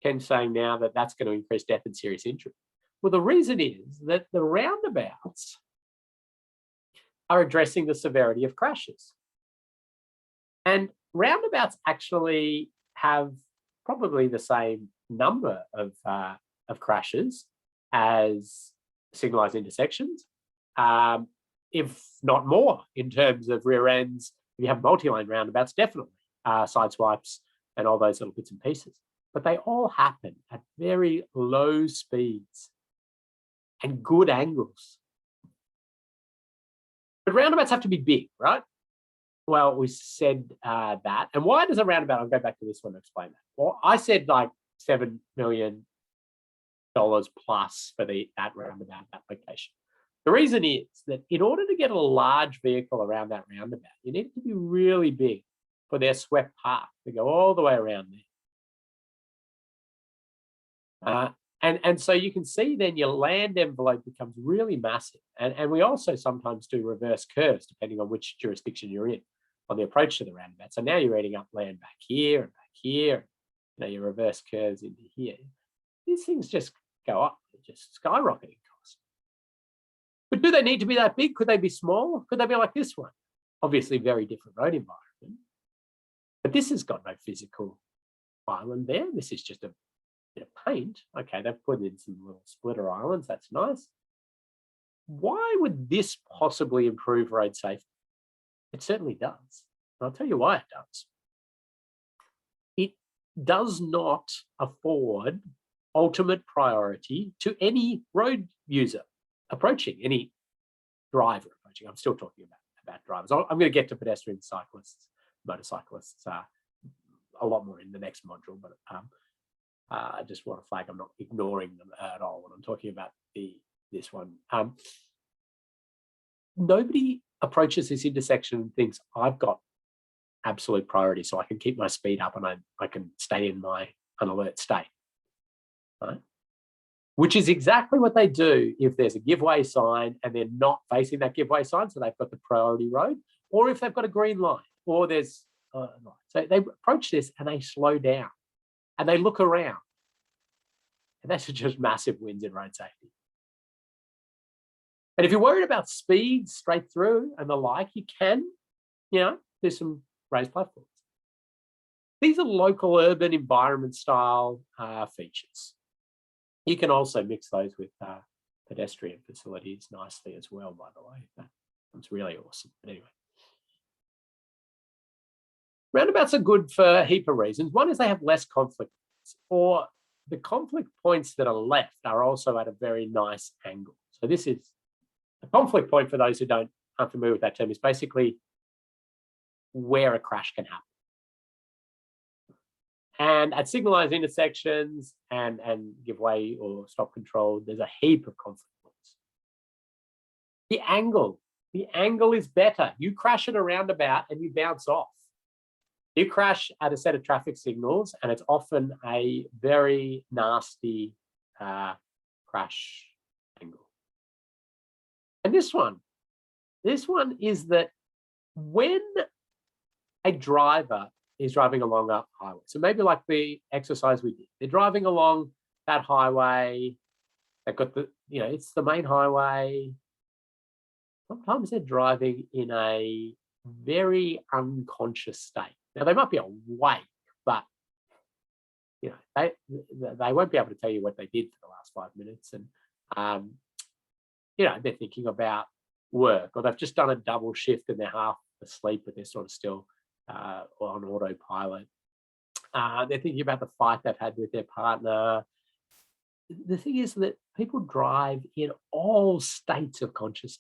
Ken's saying now that that's going to increase death and serious injury. Well, the reason is that the roundabouts are addressing the severity of crashes. And roundabouts actually have probably the same number of crashes as signalized intersections, if not more, in terms of rear ends. If you have multi-lane roundabouts, definitely side swipes and all those little bits and pieces. But they all happen at very low speeds and good angles. But roundabouts have to be big, right? Well, we said that. And why does a roundabout, I'll go back to this one to explain that. Well, I said like $7 million plus for that roundabout application. The reason is that in order to get a large vehicle around that roundabout, you need it to be really big for their swept path to go all the way around there. And so you can see then your land envelope becomes really massive. And we also sometimes do reverse curves depending on which jurisdiction you're in on the approach to the roundabout. So now you're eating up land back here and back here. You know, your reverse curves into here. These things just go up, they're just skyrocketing costs. But do they need to be that big? Could they be small? Could they be like this one? Obviously, very different road environment. But this has got no physical island there. This is just a bit of paint. Okay, they've put in some little splitter islands. That's nice. Why would this possibly improve road safety? It certainly does. And I'll tell you why it does. It does not afford ultimate priority to any road user approaching, any driver approaching. I'm still talking about drivers. I'm going to get to pedestrians, cyclists, motorcyclists a lot more in the next module, but I just want to flag I'm not ignoring them at all when I'm talking about this one. Nobody approaches this intersection and thinks I've got absolute priority so I can keep my speed up and I can stay in my unalert state. Right? Which is exactly what they do if there's a giveaway sign and they're not facing that giveaway sign, so they've got the priority road, or if they've got a green light, or there's so they approach this and they slow down and they look around, and that's just massive wins in road safety. And if you're worried about speed straight through and the like, you can, do some raised platforms. These are local urban environment style features. You can also mix those with pedestrian facilities nicely as well, by the way. That's really awesome. But anyway. Roundabouts are good for a heap of reasons. One is they have less conflict points, or the conflict points that are left are also at a very nice angle. So this is a conflict point, for those who aren't familiar with that term, is basically where a crash can happen. And at signalized intersections and give way or stop control, there's a heap of conflict points. The angle is better. You crash at a roundabout and you bounce off. You crash at a set of traffic signals and it's often a very nasty crash angle. And this one is that when a driver is driving along a highway, so maybe like the exercise we did, they're driving along that highway, they've got it's the main highway. Sometimes they're driving in a very unconscious state. Now, they might be awake, but they won't be able to tell you what they did for the last 5 minutes. And, they're thinking about work, or they've just done a double shift and they're half asleep, but they're sort of still on autopilot. They're thinking about the fight they've had with their partner. The thing is that people drive in all states of consciousness.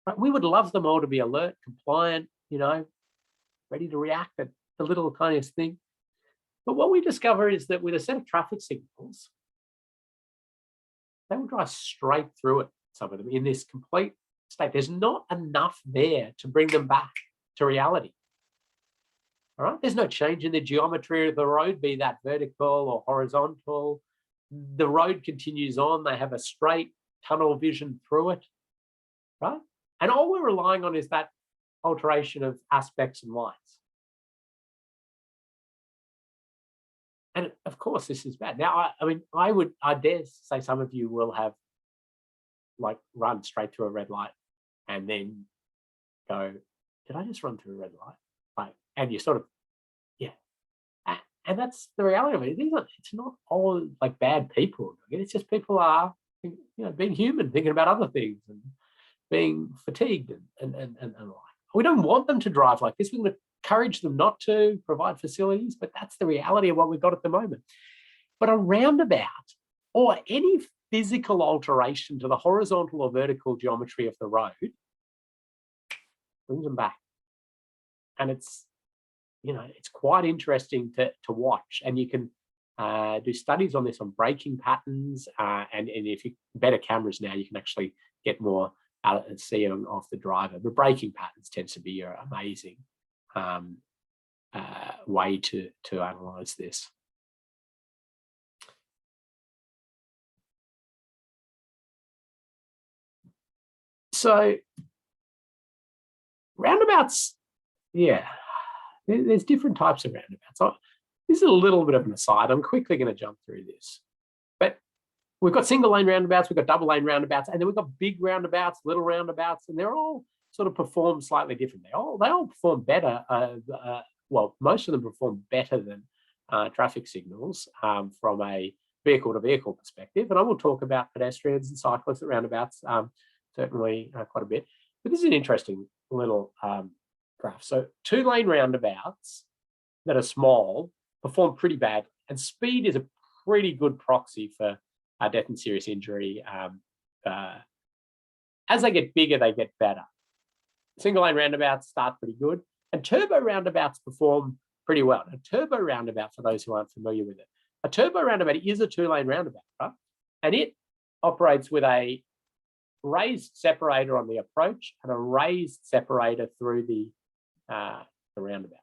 Right? We would love them all to be alert, compliant, ready to react at the little tiniest thing. But what we discover is that with a set of traffic signals, they will drive straight through it, some of them, in this complete state. There's not enough there to bring them back to reality. All right? There's no change in the geometry of the road, be that vertical or horizontal. The road continues on. They have a straight tunnel vision through it, right? And all we're relying on is that alteration of aspects and lights. And of course, this is bad. Now, I dare say some of you will have run straight through a red light and then go, did I just run through a red light? and you sort of, yeah. And that's the reality of it. It's not all like bad people. It's just people are, being human, thinking about other things and being fatigued and like. We don't want them to drive like this. We encourage them not to provide facilities, but that's the reality of what we've got at the moment. But a roundabout or any physical alteration to the horizontal or vertical geometry of the road brings them back. And it's quite interesting to watch. And you can do studies on this on braking patterns. And if you better cameras now, you can actually get more out and see them off the driver. But braking patterns tends to be an amazing way to analyze this. So roundabouts, yeah, there's different types of roundabouts. This is a little bit of an aside. I'm quickly going to jump through this. But we've got single lane roundabouts, we've got double lane roundabouts, and then we've got big roundabouts, little roundabouts, and they're all sort of perform slightly different. They all perform better. Well, most of them perform better than traffic signals from a vehicle-to-vehicle perspective. And I will talk about pedestrians and cyclists at roundabouts certainly quite a bit. But this is an interesting little graph. So 2-lane roundabouts that are small perform pretty bad, and speed is a pretty good proxy for death and serious injury. As they get bigger, they get better. Single-lane roundabouts start pretty good, and turbo roundabouts perform pretty well. A turbo roundabout, for those who aren't familiar with it, a turbo roundabout is a 2-lane roundabout, right? And it operates with a raised separator on the approach and a raised separator through the roundabout.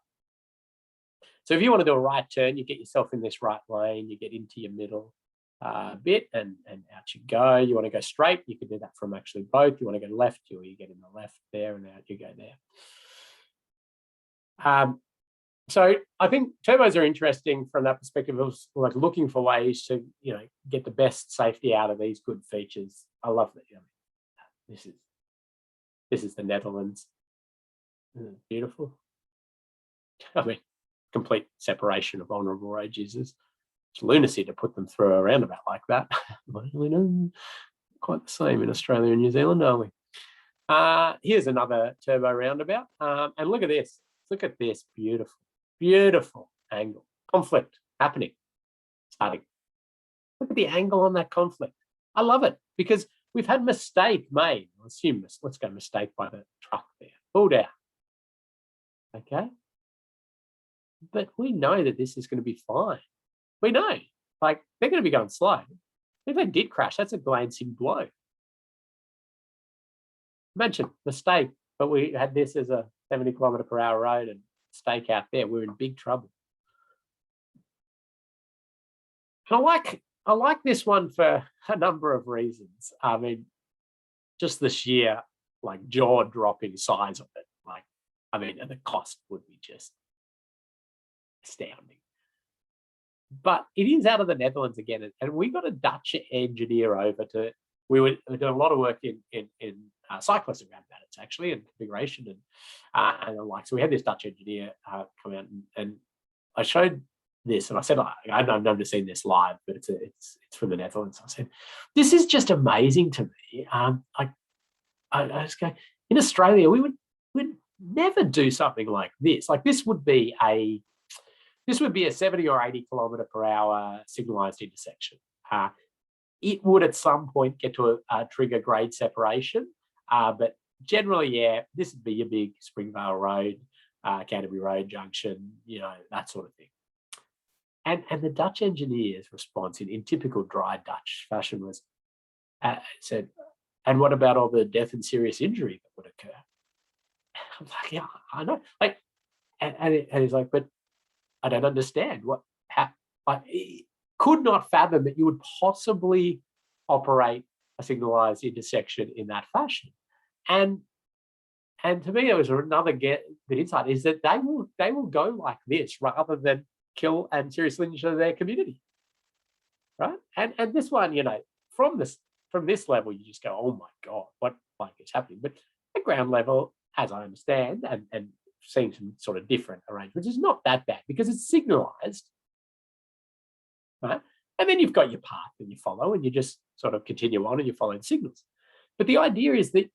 So if you want to do a right turn, you get yourself in this right lane, you get into your middle bit and out you go. You want to go straight, you can do that from actually both. You want to go left, you get in the left there and out you go there. So I think turbos are interesting from that perspective of like looking for ways to, get the best safety out of these good features. I love that. This is the Netherlands. Beautiful. I mean, complete separation of vulnerable road users. It's lunacy to put them through a roundabout like that. We know quite the same in Australia and New Zealand, are we? Here's another turbo roundabout. And look at this. Look at this beautiful, beautiful angle. Conflict happening, starting. Look at the angle on that conflict. I love it because we've had mistake made. Let's go mistake by the truck there. Pulled out. Okay. But we know that this is going to be fine. We know, like, they're going to be going slow. If they did crash, that's a glancing blow. Imagine, mistake, but we had this as a 70-km/h road and stake out there. We're in big trouble. And I like this one for a number of reasons. I mean, just the sheer, like, jaw-dropping size of it. Like, I mean, and the cost would be just astounding. But it is out of the Netherlands again, and we got a Dutch engineer over to. We were doing a lot of work in cyclists around that, it's actually, and configuration and the like. So we had this Dutch engineer come out and I showed this, and I said, I've never seen this live, but it's from the Netherlands. I said, this is just amazing to me. I just go, in Australia, we'd never do something like this. Like this would be a 70 or 80-km/h signalized intersection. It would at some point get to a trigger grade separation, but generally, yeah, this would be your big Springvale Road, Canterbury Road junction, that sort of thing. And the Dutch engineer's response in typical dry Dutch fashion was, said, and what about all the death and serious injury that would occur? I'm like, yeah, I know. Like, and he's like, but I don't understand I could not fathom that you would possibly operate a signalized intersection in that fashion. And to me, there was another bit insight is that they will go like this rather than kill and seriously injure their community, right? And this one, from this level, you just go, oh my God, what is happening? But at ground level, as I understand, and seen some sort of different arrangements. It's not that bad because it's signalized, right? And then you've got your path that you follow and you just sort of continue on and you're following signals. But the idea is that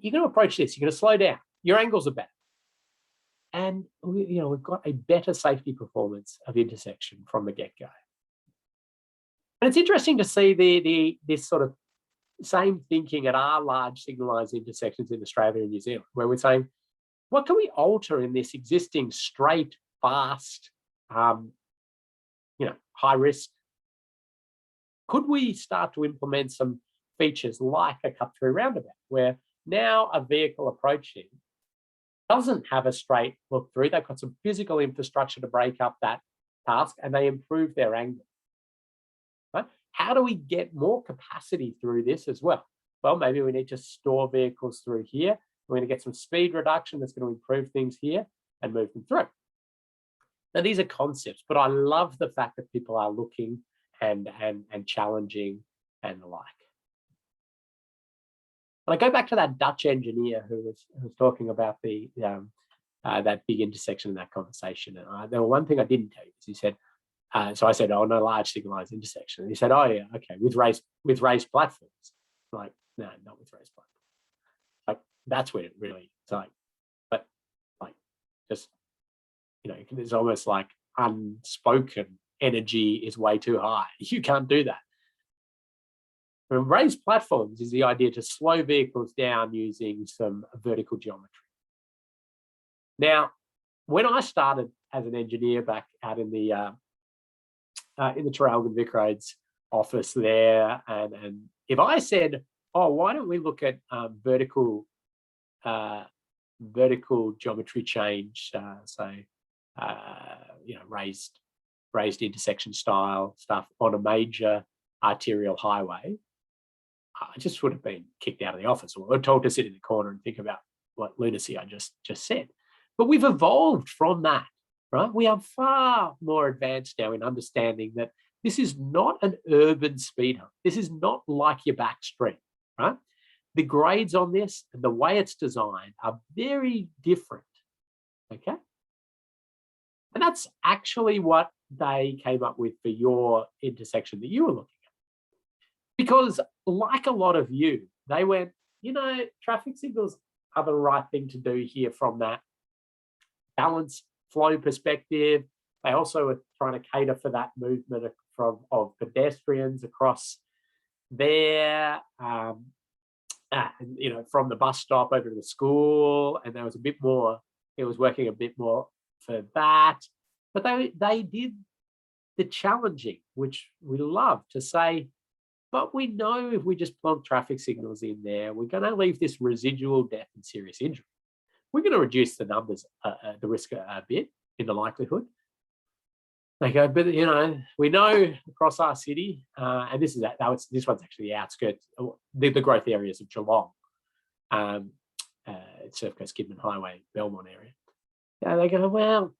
you're going to approach this, you're going to slow down, your angles are better. And we've got a better safety performance of intersection from the get-go. And it's interesting to see this sort of same thinking at our large signalised intersections in Australia and New Zealand, where we're saying, what can we alter in this existing straight, fast, high risk? Could we start to implement some features like a cut-through roundabout, where now a vehicle approaching doesn't have a straight look through? They've got some physical infrastructure to break up that task and they improve their angle. Right? How do we get more capacity through this as well? Well, maybe we need to store vehicles through here. We're going to get some speed reduction that's going to improve things here and move them through. Now, these are concepts, but I love the fact that people are looking and challenging and the like. And I go back to that Dutch engineer who was talking about that big intersection in that conversation. And there was one thing I didn't tell you. He said, so I said, oh, no large signalised intersection. And he said, oh yeah, okay, with raised platforms. I'm like, no, not with raised platforms. Like that's where it really, it's like, but like just, it's almost like unspoken energy is way too high. You can't do that. Raised platforms is the idea to slow vehicles down using some vertical geometry. Now, when I started as an engineer back out in the Traralgon Vic Roads office there, and if I said, oh, why don't we look at vertical geometry change, raised intersection style stuff on a major arterial highway, I just would have been kicked out of the office or told to sit in the corner and think about what lunacy I just said. But we've evolved from that, right? We are far more advanced now in understanding that this is not an urban speed hump. This is not like your back street, right? The grades on this and the way it's designed are very different, okay? And that's actually what they came up with for your intersection that you were looking at. Because like a lot of you, they went, traffic signals are the right thing to do here from that balance flow perspective. They also are trying to cater for that movement of pedestrians across there, from the bus stop over to the school. And there was a bit more, it was working a bit more for that. But they did the challenging, which we love to say, but we know if we just plonk traffic signals in there, we're going to leave this residual death and serious injury. We're going to reduce the numbers, the risk a bit in the likelihood. They go, but we know across our city, and this one's actually the outskirts, the growth areas of Geelong, Surf Coast Kidman Highway, Belmont area. They go, well,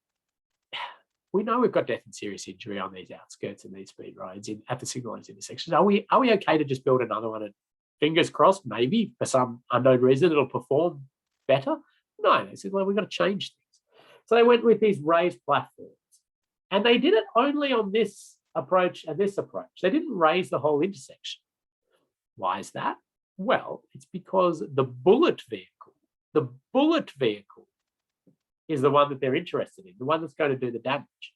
we know we've got death and serious injury on these outskirts and these speed roads at the signalised intersections. Are we okay to just build another one? And fingers crossed, maybe for some unknown reason it'll perform better. No, they said, well, we've got to change things. So they went with these raised platforms, and they did it only on this approach and this approach. They didn't raise the whole intersection. Why is that? Well, it's because the bullet vehicle is the one that they're interested in, the one that's going to do the damage.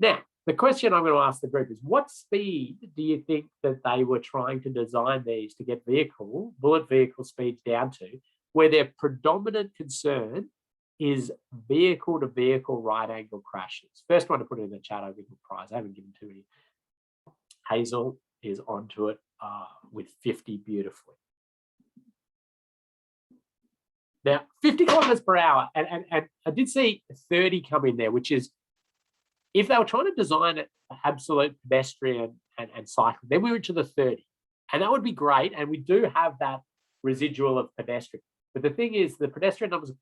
Now, the question I'm going to ask the group is, what speed do you think that they were trying to design these to get bullet vehicle speeds down to, where their predominant concern is vehicle-to-vehicle right-angle crashes? First one to put it in the chat, I'll give a prize. I haven't given too many. Hazel is onto it with 50 beautifully. Now, 50 kilometers per hour, and I did see 30 come in there, which is, if they were trying to design it absolute pedestrian and cycling, then we were into the 30. And that would be great, and we do have that residual of pedestrian. But the thing is, the pedestrian numbers are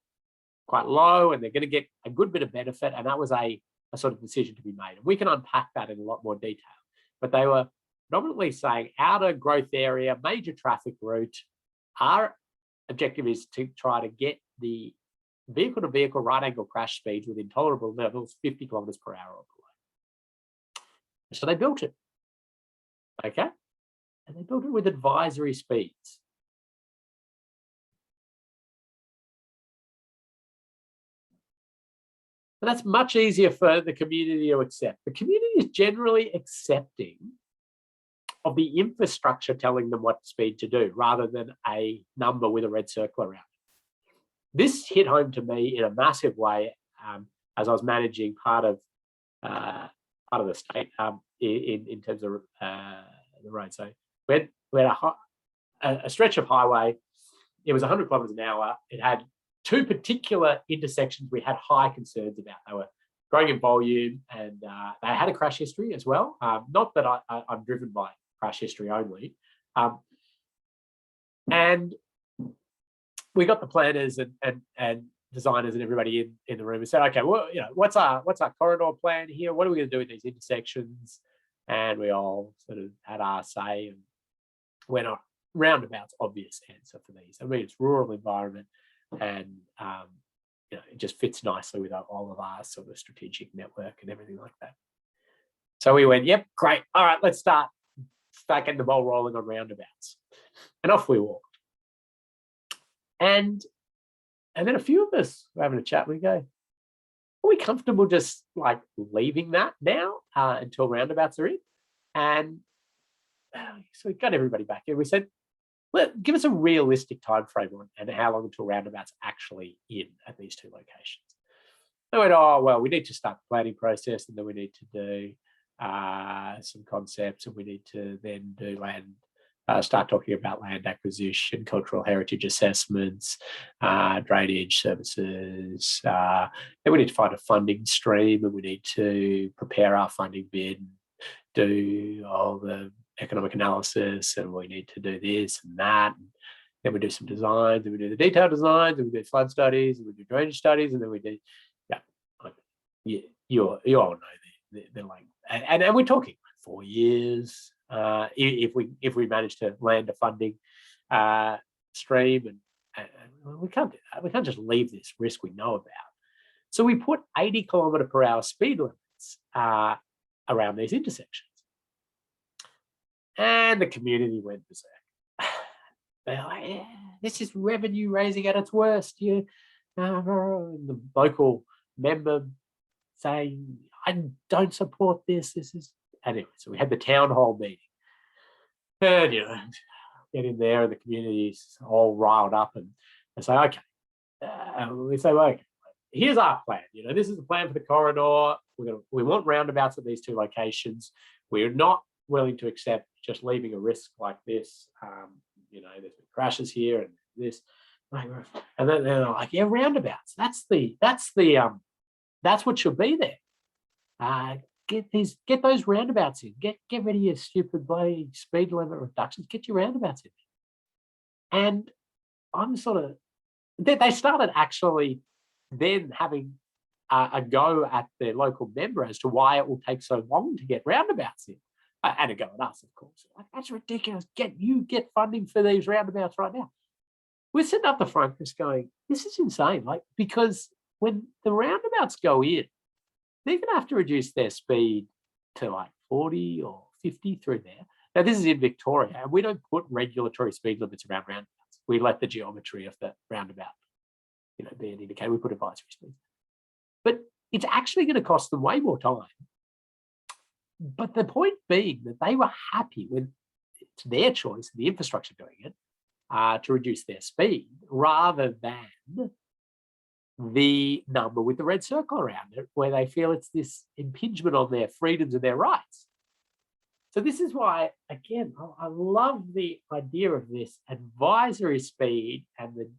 quite low, and they're going to get a good bit of benefit, and that was a sort of decision to be made. And we can unpack that in a lot more detail. But they were predominantly saying outer growth area, major traffic route, our objective is to try to get the vehicle-to-vehicle right-angle crash speeds within tolerable levels, 50 kilometers per hour or below. So they built it, okay? And they built it with advisory speeds. But that's much easier for the community to accept. The community is generally accepting of the infrastructure telling them what speed to do rather than a number with a red circle around it. This hit home to me in a massive way as I was managing part of the state in terms of the road. So we had a stretch of highway. It was 100 kilometers an hour. It had two particular intersections we had high concerns about. They were growing in volume and they had a crash history as well. Not that I'm driven by crash history only. And we got the planners and designers and everybody in the room and said, okay, well, what's our corridor plan here? What are we going to do with these intersections? And we all sort of had our say and went on. Roundabouts, obvious answer for these. I mean, it's rural environment and it just fits nicely with all of our sort of strategic network and everything like that. So we went, yep, great. All right, let's start getting the ball rolling on roundabouts. And off we walked. And then a few of us were having a chat. We go, are we comfortable just like leaving that now until roundabouts are in? And so we got everybody back here. We said, give us a realistic time frame on and how long until roundabouts actually in at these two locations. They went, oh, well, we need to start the planning process and then we need to do some concepts and we need to then do land, start talking about land acquisition, cultural heritage assessments, drainage services. Then we need to find a funding stream and we need to prepare our funding bid, do all the economic analysis, and we need to do this and that. And then we do some designs, and we do the detailed designs, and we do flood studies, and we do drainage studies, and then we do, you all know they're like, and we're talking 4 years if we manage to land a funding stream, and we can't do that. We can't just leave this risk we know about. So we put 80 kilometer per hour speed limits around these intersections. And the community went berserk. They're like, yeah, this is revenue raising at its worst. The local member saying, I don't support this. This is anyway. So we had the town hall meeting, and get in there, and the community's all riled up, and they say, okay. We say, well, okay, here's our plan. This is the plan for the corridor. We want roundabouts at these two locations. We're not willing to accept just leaving a risk like this. There's been crashes here and this, and then they're like, yeah, roundabouts. That's what should be there. Get those roundabouts in. Get rid of your stupid bloody speed limit reductions. Get your roundabouts in. And I'm they started actually then having a go at their local member as to why it will take so long to get roundabouts in. And a go at us, of course. Like, that's ridiculous. Get funding for these roundabouts right now. We're sitting up the front just going, this is insane. Because when the roundabouts go in, they're going to have to reduce their speed to 40 or 50 through there. Now, this is in Victoria, and we don't put regulatory speed limits around roundabouts. We let the geometry of the roundabout, be an indicator. We put advisory speeds. But it's actually going to cost them way more time. But the point being that they were happy with it's their choice, the infrastructure doing it, to reduce their speed rather than the number with the red circle around it, where they feel it's this impingement on their freedoms and their rights. So this is why, again, I love the idea of this advisory speed and the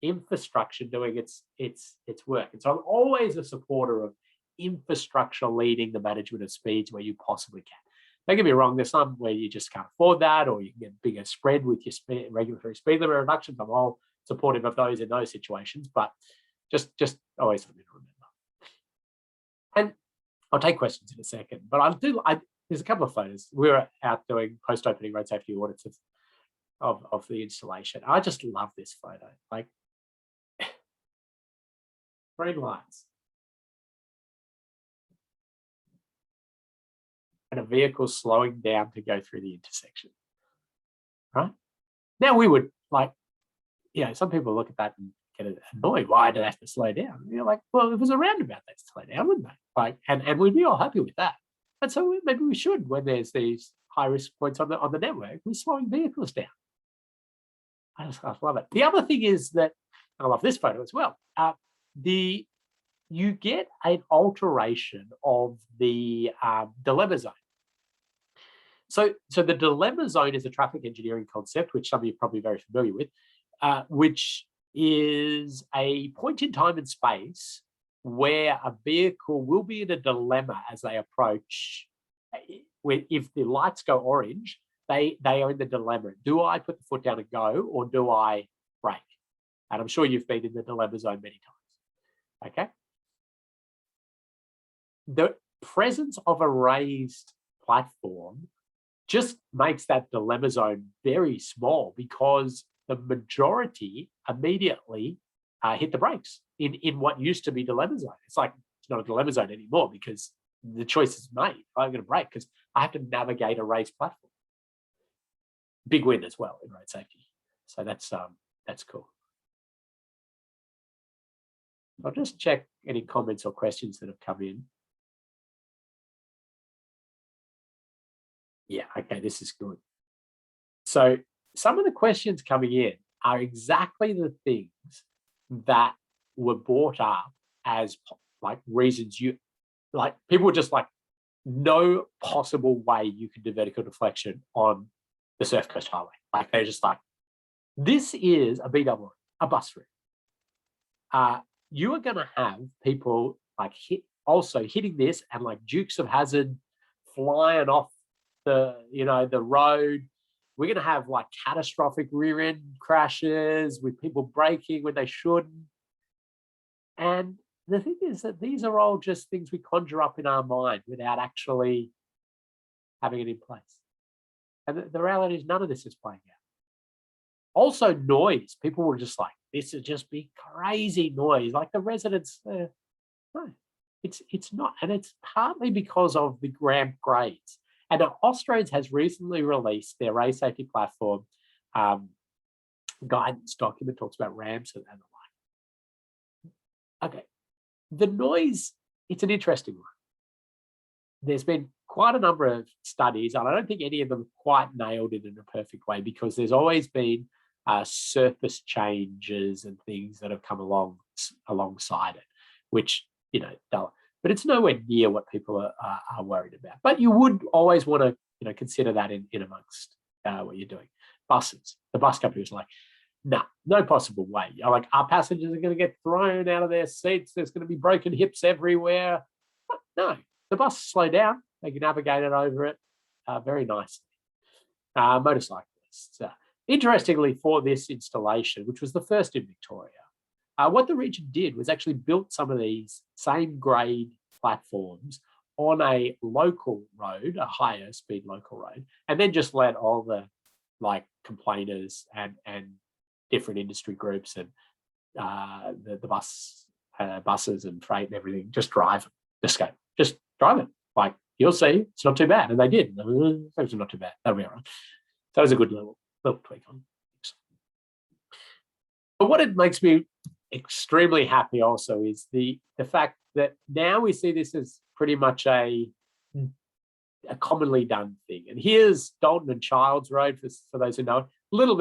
infrastructure doing its work. And so I'm always a supporter of infrastructure leading the management of speeds where you possibly can. Don't get me wrong, there's some where you just can't afford that, or you can get bigger spread with your regulatory speed limit reductions. I'm all supportive of those in those situations, but just always something to remember. And I'll take questions in a second, but there's a couple of photos. We were out doing post-opening road safety audits of the installation. I just love this photo. green lights. And a vehicle slowing down to go through the intersection, right? Now we would some people look at that and get annoyed. Why do they have to slow down? And you're like, well, if it was a roundabout, they'd slow down, wouldn't they? And we'd be all happy with that. And so maybe we should, when there's these high risk points on the network, we're slowing vehicles down. I just love it. The other thing is that, and I love this photo as well, you get an alteration of the dilemma zone. So the dilemma zone is a traffic engineering concept, which some of you are probably very familiar with, which is a point in time and space where a vehicle will be in a dilemma as they approach. If the lights go orange, they are in the dilemma. Do I put the foot down and go, or do I brake? And I'm sure you've been in the dilemma zone many times. Okay. The presence of a raised platform just makes that dilemma zone very small, because the majority immediately hit the brakes in what used to be dilemma zone. It's like, it's not a dilemma zone anymore because the choice is made. I'm going to brake because I have to navigate a raised platform. Big win as well in road safety. So that's cool. I'll just check any comments or questions that have come in. Yeah, okay, this is good. So some of the questions coming in are exactly the things that were brought up as reasons people were just like, no possible way you could do vertical deflection on the Surf Coast Highway. They're just like, this is a BW, a bus route. You are going to have people hitting this, and like Dukes of Hazzard flying off the road. We're going to have like catastrophic rear end crashes with people braking when they shouldn't. And the thing is that these are all just things we conjure up in our mind without actually having it in place. And the reality is none of this is playing out. Also noise. People were just like, this would just be crazy noise. Like the residents, no, it's not. And it's partly because of the ramp grades. And Austroads has recently released their race safety platform guidance document, talks about ramps and the like. Okay, the noise, it's an interesting one. There's been quite a number of studies, and I don't think any of them quite nailed it in a perfect way, because there's always been surface changes and things that have come alongside it, which, but it's nowhere near what people are worried about. But you would always want to, consider that in amongst what you're doing. Buses, the bus company was like, no possible way. Like, our passengers are going to get thrown out of their seats. There's going to be broken hips everywhere. But no, the bus slow down. They can navigate it over it very nicely. Motorcyclists. Interestingly, for this installation, which was the first in Victoria, what the region did was actually built some of these same grade platforms on a local road, a higher speed local road, and then just let all the complainers and different industry groups and the buses and freight and everything just drive it. Just drive it. Like, you'll see, it's not too bad. And they did. It's not too bad. That'll be all right. So it was a good little tweak on it. But what it makes me extremely happy also is the fact that now we see this as pretty much a commonly done thing. And here's Dalton and Childs Road, for those who know it, a little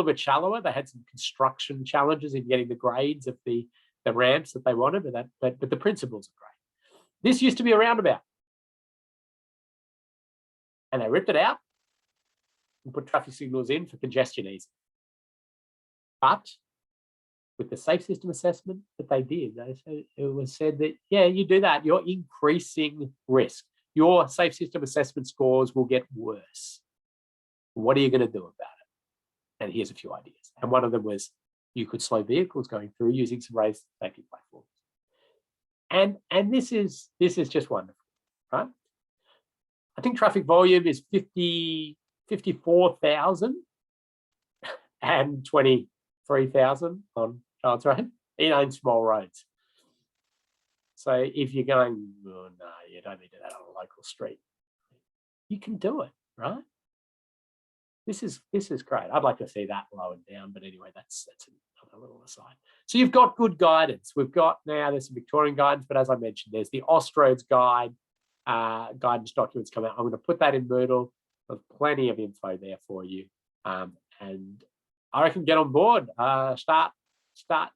bit shallower. They had some construction challenges in getting the grades of the ramps that they wanted, but the principles are great. This used to be a roundabout, and they ripped it out and put traffic signals in for congestion easing. But with the safe system assessment that they did, it was said that, yeah, you do that, you're increasing risk. Your safe system assessment scores will get worse. What are you going to do about it? And here's a few ideas. And one of them was you could slow vehicles going through using some raised safety platforms. And this is just wonderful, right? I think traffic volume is 54,000 and 23,000 on Childs Road, in small roads. So if you're going, oh, no, you don't need to do that on a local street, you can do it, right? This is great. I'd like to see that lowered down, but anyway, that's another little aside. So you've got good guidance. We've got now, there's some Victorian guidance, but as I mentioned, there's the Austroads guide, guidance documents come out. I'm going to put that in Moodle. There's plenty of info there for you. And I reckon get on board, start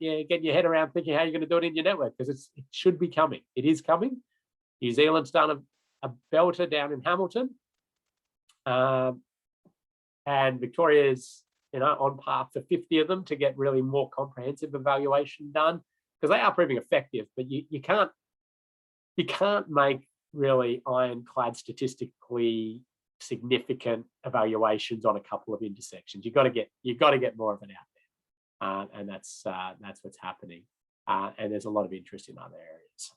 getting your head around thinking how you're going to do it in your network, because it should be coming. It is coming. New Zealand's done a belter down in Hamilton. And Victoria's, on path for 50 of them to get really more comprehensive evaluation done, because they are proving effective, but you can't make really ironclad statistically significant evaluations on a couple of intersections. You've got to get more of it out there, and that's what's happening. And there's a lot of interest in other areas.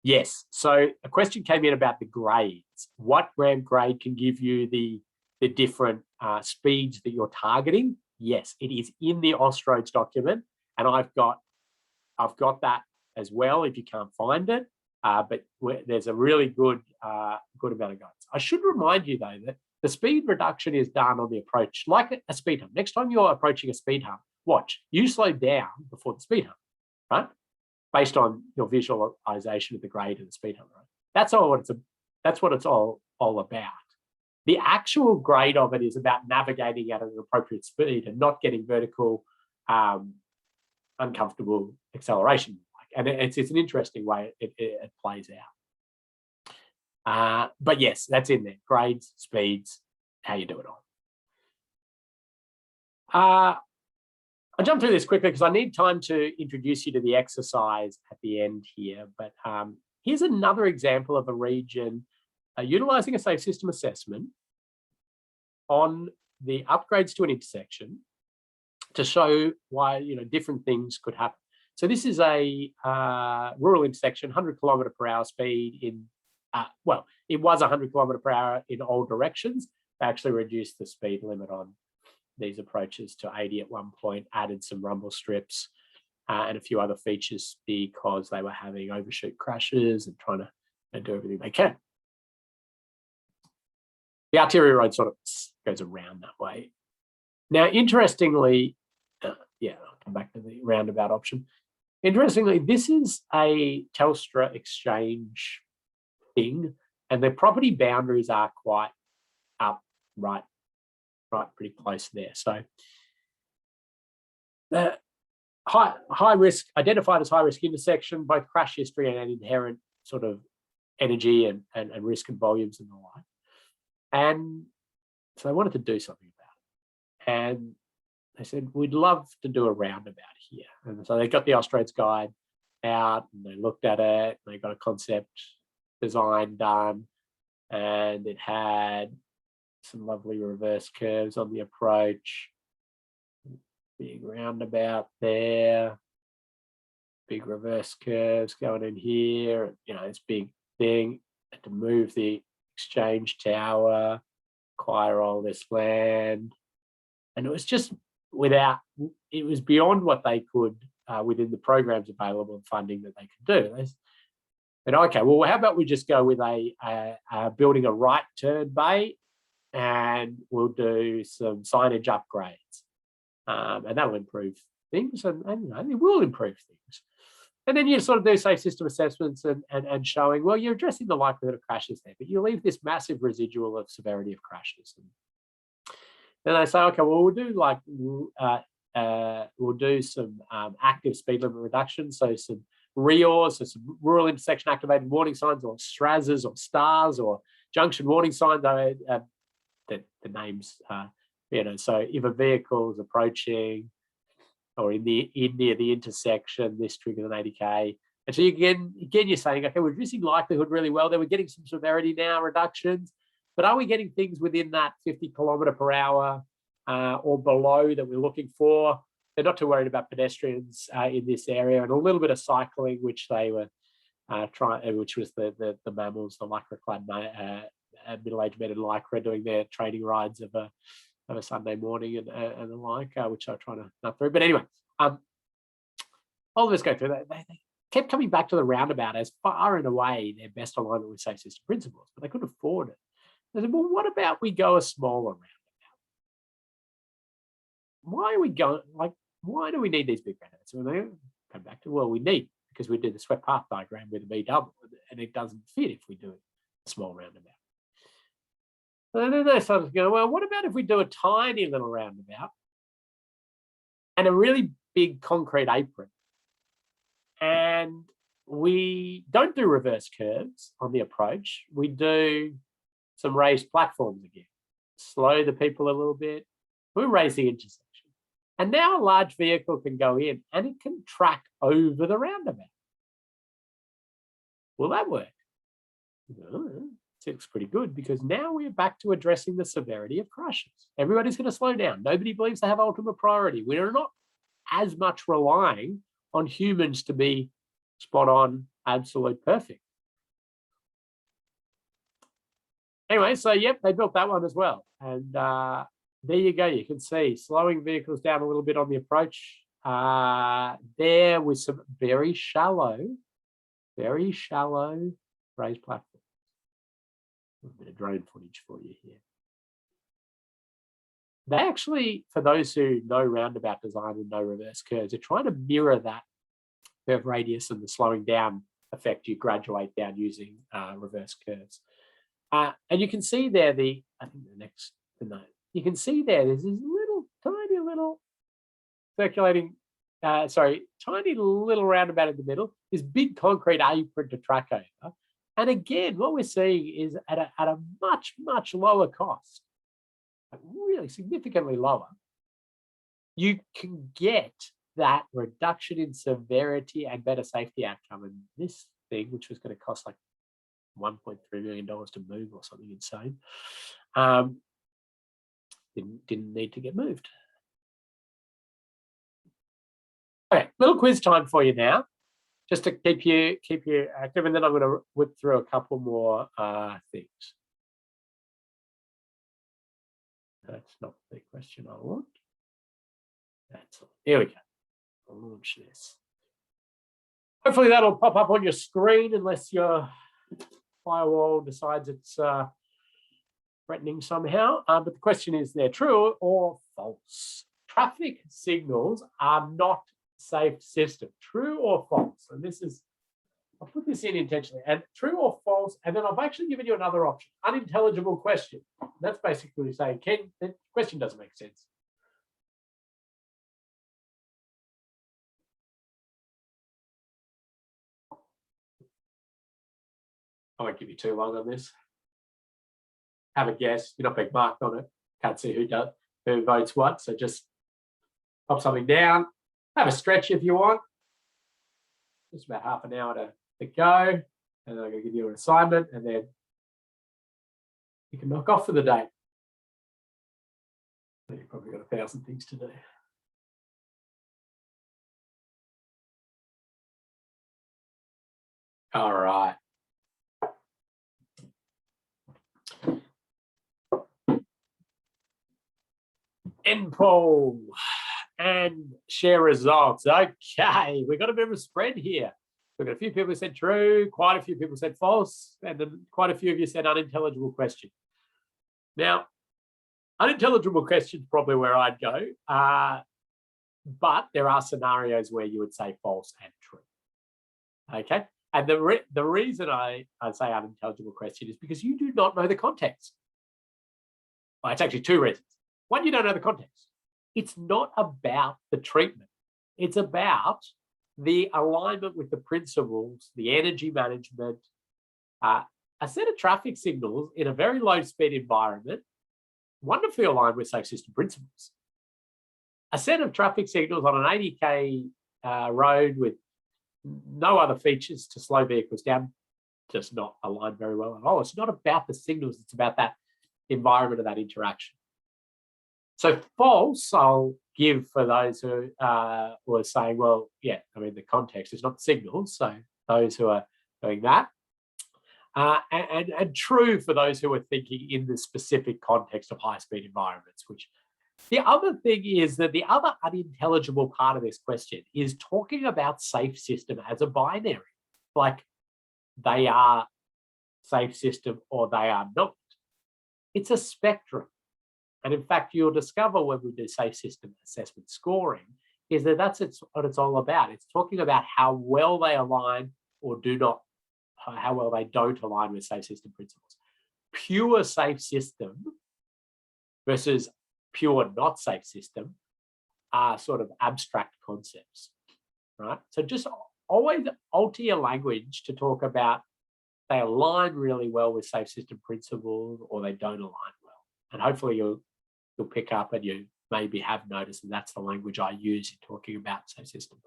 Yes, so a question came in about the grades. What gram grade can give you the different speeds that you're targeting? Yes, it is in the Austroads document, and I've got that as well if you can't find it. But there's a really good amount of guidance. I should remind you though that the speed reduction is done on the approach like a speed hump. Next time you're approaching a speed hump, watch, you slow down before the speed hump, right? Based on your visualization of the grade and the speed hump, right? That's what it's all about. The actual grade of it is about navigating at an appropriate speed and not getting vertical, uncomfortable acceleration. And it's an interesting way it plays out. But yes, that's in there. Grades, speeds, how you do it on. I'll jump through this quickly because I need time to introduce you to the exercise at the end here. But here's another example of a region utilizing a safe system assessment on the upgrades to an intersection to show why different things could happen. So this is a rural intersection, 100 km/h speed in, well, it was 100 km/h in all directions. They actually reduced the speed limit on these approaches to 80 at one point, added some rumble strips and a few other features because they were having overshoot crashes and trying to do everything they can. The arterial road sort of goes around that way. Now, interestingly, yeah, I'll come back to the roundabout option. Interestingly, this is a Telstra exchange thing, and the property boundaries are quite up, right pretty close there. So the high risk, identified as high risk intersection, both crash history and inherent sort of energy and risk and volumes and the like. And so they wanted to do something about it. And they said, we'd love to do a roundabout here. And so they got the Austroads guide out and they looked at it, and they got a concept design done, and it had some lovely reverse curves on the approach, big roundabout there, big reverse curves going in here, this big thing, had to move the exchange tower, acquire all this land, and it was just it was beyond what they could within the programs available and funding that they could do. They said, okay, well, how about we just go with building a right turn bay, and we'll do some signage upgrades, and that'll improve things, and it will improve things. And then you sort of do safe system assessments and showing, well, you're addressing the likelihood of crashes there, but you leave this massive residual of severity of crashes. And then they say, okay, well, we'll do some active speed limit reduction, so some RIORs, so some rural intersection activated warning signs, or STRASs, or STARs, or junction warning signs. The names, so if a vehicle is approaching or in near the intersection, this triggers an 80k. And so again, you're saying, okay, we're reducing likelihood really well. Then we're getting some severity now reductions, but are we getting things within that 50 km/h or below that we're looking for? They're not too worried about pedestrians in this area, and a little bit of cycling, which they were which was the mammals, the lycra-clad middle-aged men in lycra doing their training rides of a Sunday morning and the like, which I'm trying to nut through. But anyway, all of us go through that. They kept coming back to the roundabout as far and away their best alignment with safe system principles, but they couldn't afford it. They said, well, what about we go a smaller roundabout? Why are we going, like, why do we need these big roundabouts? So they come back to, well, we need, because we did the swept path diagram with a B double, and it doesn't fit if we do a small roundabout. And then they started to go, well, what about if we do a tiny little roundabout and a really big concrete apron? And we don't do reverse curves on the approach. We do some raised platforms again. Slow the people a little bit. We raise the intersection. And now a large vehicle can go in and it can track over the roundabout. Will that work? It looks pretty good, because now we're back to addressing the severity of crashes. Everybody's going to slow down. Nobody believes they have ultimate priority. We are not as much relying on humans to be spot on, absolute perfect. Anyway, so yep, they built that one as well. And there you go. You can see slowing vehicles down a little bit on the approach there with some very shallow raised platforms. A bit of drone footage for you here. They actually, for those who know roundabout design and know reverse curves, are trying to mirror that curve radius and the slowing down effect you graduate down using reverse curves. And you can see there you can see there's this tiny little circulating, tiny little roundabout in the middle, this big concrete apron to track over. And again, what we're seeing is at a much, much lower cost, like really significantly lower, you can get that reduction in severity and better safety outcome. And this thing, which was going to cost like $1.3 million to move or something insane, didn't need to get moved. Okay, little quiz time for you now, just to keep you active, and then I'm going to whip through a couple more things. That's not the question I want. That's all. Here we go. I'll launch this. Hopefully that'll pop up on your screen, unless your firewall decides it's threatening somehow. But the question is there, true or false? Traffic signals are not safe system. True or false? And this is, I'll put this in intentionally, and true or false, and then I've actually given you another option, unintelligible question. That's basically saying, Ken, the question doesn't make sense. I won't give you too long on this. Have a guess. You're not being marked on it. Can't see who votes what. So just pop something down. Have a stretch if you want. Just about half an hour to go. And then I'm going to give you an assignment, and then you can knock off for the day. You've probably got 1,000 things to do. All right. End poll and share results. Okay, we've got a bit of a spread here. We've got a few people who said true, quite a few people said false, and then quite a few of you said unintelligible question. Now, unintelligible question is probably where I'd go, but there are scenarios where you would say false and true. Okay, and the reason I say unintelligible question is because you do not know the context. Well, it's actually two reasons. One, you don't know the context. It's not about the treatment. It's about the alignment with the principles, the energy management, a set of traffic signals in a very low speed environment, wonderfully aligned with safe system principles. A set of traffic signals on an 80k road with no other features to slow vehicles down, just not aligned very well at all. It's not about the signals, it's about that environment of that interaction. So false, I'll give for those who were saying, well, yeah, I mean, the context is not the signals, so those who are doing that. And true for those who are thinking in the specific context of high-speed environments, which The other thing is that the other unintelligible part of this question is talking about safe system as a binary, like they are safe system or they are not. It's a spectrum. And in fact, you'll discover when we do safe system assessment scoring is that that's what it's all about. It's talking about how well they align or do not, how well they don't align with safe system principles. Pure safe system versus pure not safe system are sort of abstract concepts, right? So just always alter your language to talk about they align really well with safe system principles or they don't align well. And hopefully you'll pick up and you maybe have noticed that that's the language I use in talking about safe system.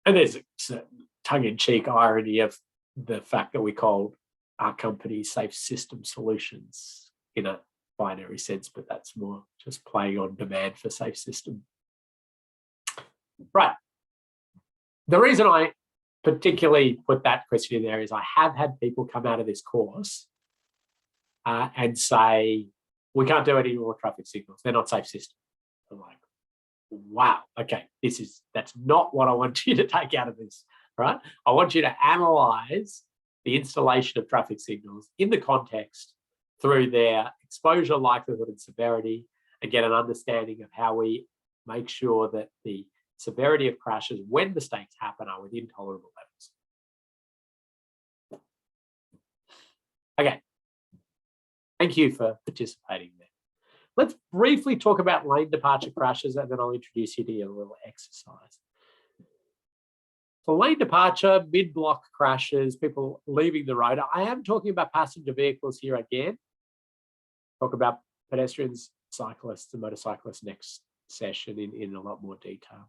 And there's a tongue-in-cheek irony of the fact that we call our company Safe System Solutions in a binary sense, but that's more just playing on demand for safe system. Right. The reason I particularly put that question in there is I have had people come out of this course and say, we can't do any more traffic signals. They're not safe systems. I'm like, wow, okay, that's not what I want you to take out of this, right? I want you to analyze the installation of traffic signals in the context through their exposure, likelihood, and severity, and get an understanding of how we make sure that the severity of crashes when mistakes happen are within tolerable levels. Okay, thank you for participating there. Let's briefly talk about lane departure crashes, and then I'll introduce you to a little exercise. For lane departure, mid-block crashes, people leaving the road. I am talking about passenger vehicles here again. Talk about pedestrians, cyclists, and motorcyclists next session in a lot more detail.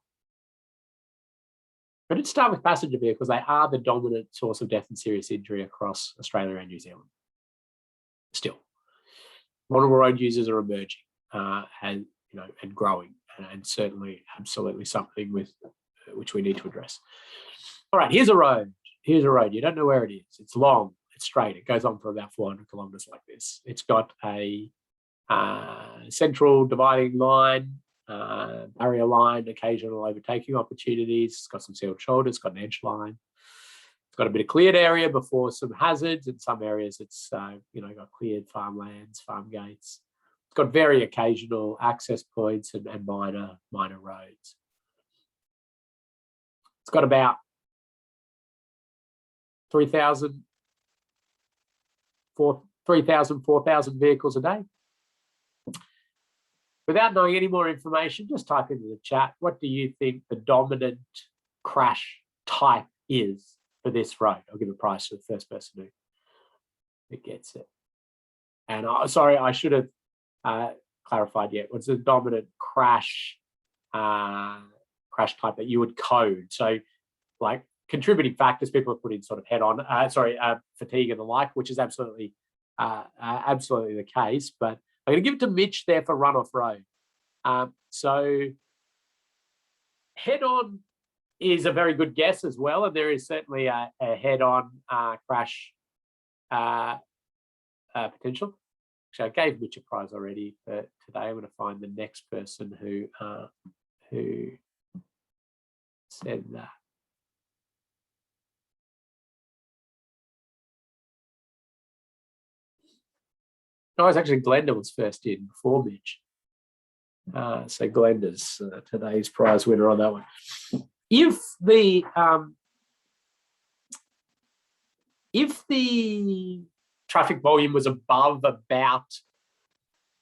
But let's start with passenger vehicles. They are the dominant source of death and serious injury across Australia and New Zealand. Still, vulnerable road users are emerging and growing, and certainly absolutely something which we need to address. All right, here's a road. Here's a road. You don't know where it is. It's long. It's straight. It goes on for about 400 kilometres like this. It's got a central dividing line, barrier line, occasional overtaking opportunities. It's got some sealed shoulders. It's got an edge line. It's got a bit of cleared area before some hazards. In some areas, it's got cleared farmlands, farm gates. It's got very occasional access points and minor roads. It's got about 3,000, 4,000 vehicles a day. Without knowing any more information, just type into the chat, what do you think the dominant crash type is for this road? I'll give a prize to the first person who gets it. And sorry, I should have clarified yet. What's the dominant crash type that you would code? So like contributing factors, people have put in sort of fatigue and the like, which is absolutely the case. But I'm going to give it to Mitch there for runoff road. So head-on is a very good guess as well, and there is certainly a head-on crash potential. Actually, I gave Mitch a prize already for today. I'm going to find the next person who said that. No, it's actually Glenda was first in before Mitch. So Glenda's today's prize winner on that one. If the traffic volume was above about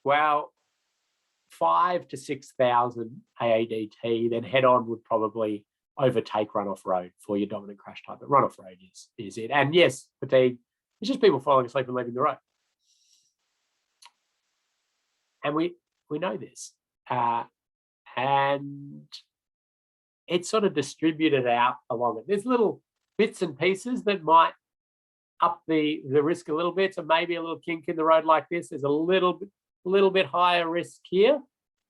5,000 to 6,000 AADT, then head-on would probably overtake runoff road for your dominant crash type. But runoff road is it. And yes, fatigue, it's just people falling asleep and leaving the road. And we know this. And it's sort of distributed out along it. There's little bits and pieces that might up the risk a little bit. So maybe a little kink in the road like this. There's a little bit higher risk here,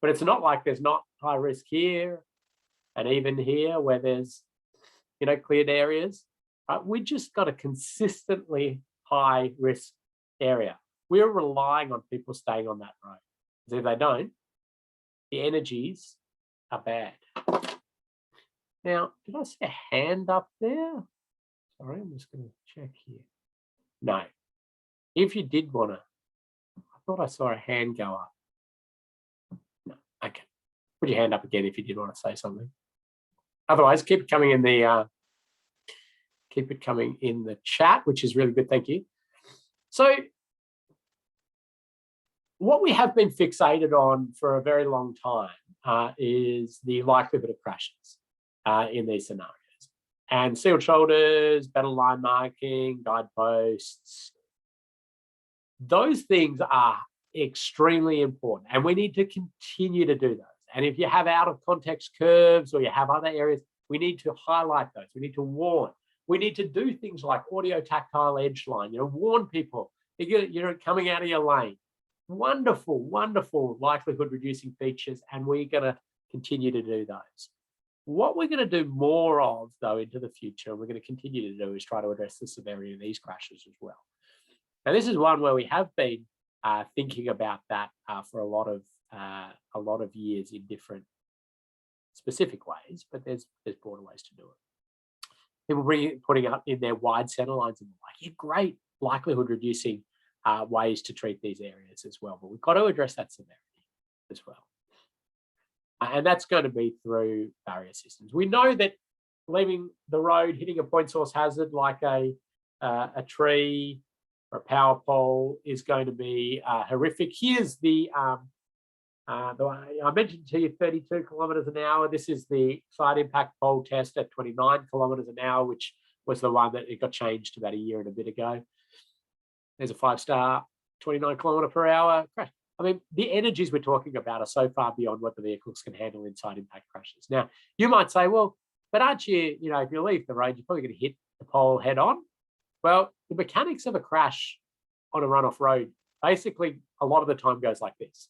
but it's not like there's not high risk here and even here where there's cleared areas. We just got a consistently high risk area. we're relying on people staying on that road. Because if they don't, the energies are bad. Now, did I see a hand up there? Sorry, I'm just going to check here. No. If you did want to, I thought I saw a hand go up. No, okay. Put your hand up again if you did want to say something. Otherwise, keep it coming in the chat, which is really good. Thank you. So, what we have been fixated on for a very long time is the likelihood of crashes in these scenarios. And sealed shoulders, better line marking, guideposts, those things are extremely important, and we need to continue to do those. And if you have out of context curves or you have other areas, we need to highlight those. We need to warn. We need to do things like audio tactile edge line, warn people, you're coming out of your lane. Wonderful, wonderful likelihood reducing features, and we're going to continue to do those. What we're going to do more of, though, into the future, and we're going to continue to do, is try to address the severity of these crashes as well. Now, this is one where we have been thinking about that for a lot of years in different specific ways, but there's broader ways to do it. People putting up in their wide center lines and like, yeah, great likelihood reducing ways to treat these areas as well, but we've got to address that severity as well. And that's going to be through barrier systems. We know that leaving the road, hitting a point source hazard like a tree or a power pole is going to be horrific. Here's the I mentioned to you 32 kilometers an hour. This is the side impact pole test at 29 kilometers an hour, which was the one that it got changed about a year and a bit ago. There's a 5-star 29 kilometer per hour crash. I mean, the energies we're talking about are so far beyond what the vehicles can handle inside impact crashes. Now, you might say, well, but aren't you, if you leave the road, you're probably going to hit the pole head on. Well, the mechanics of a crash on a runoff road, basically a lot of the time goes like this.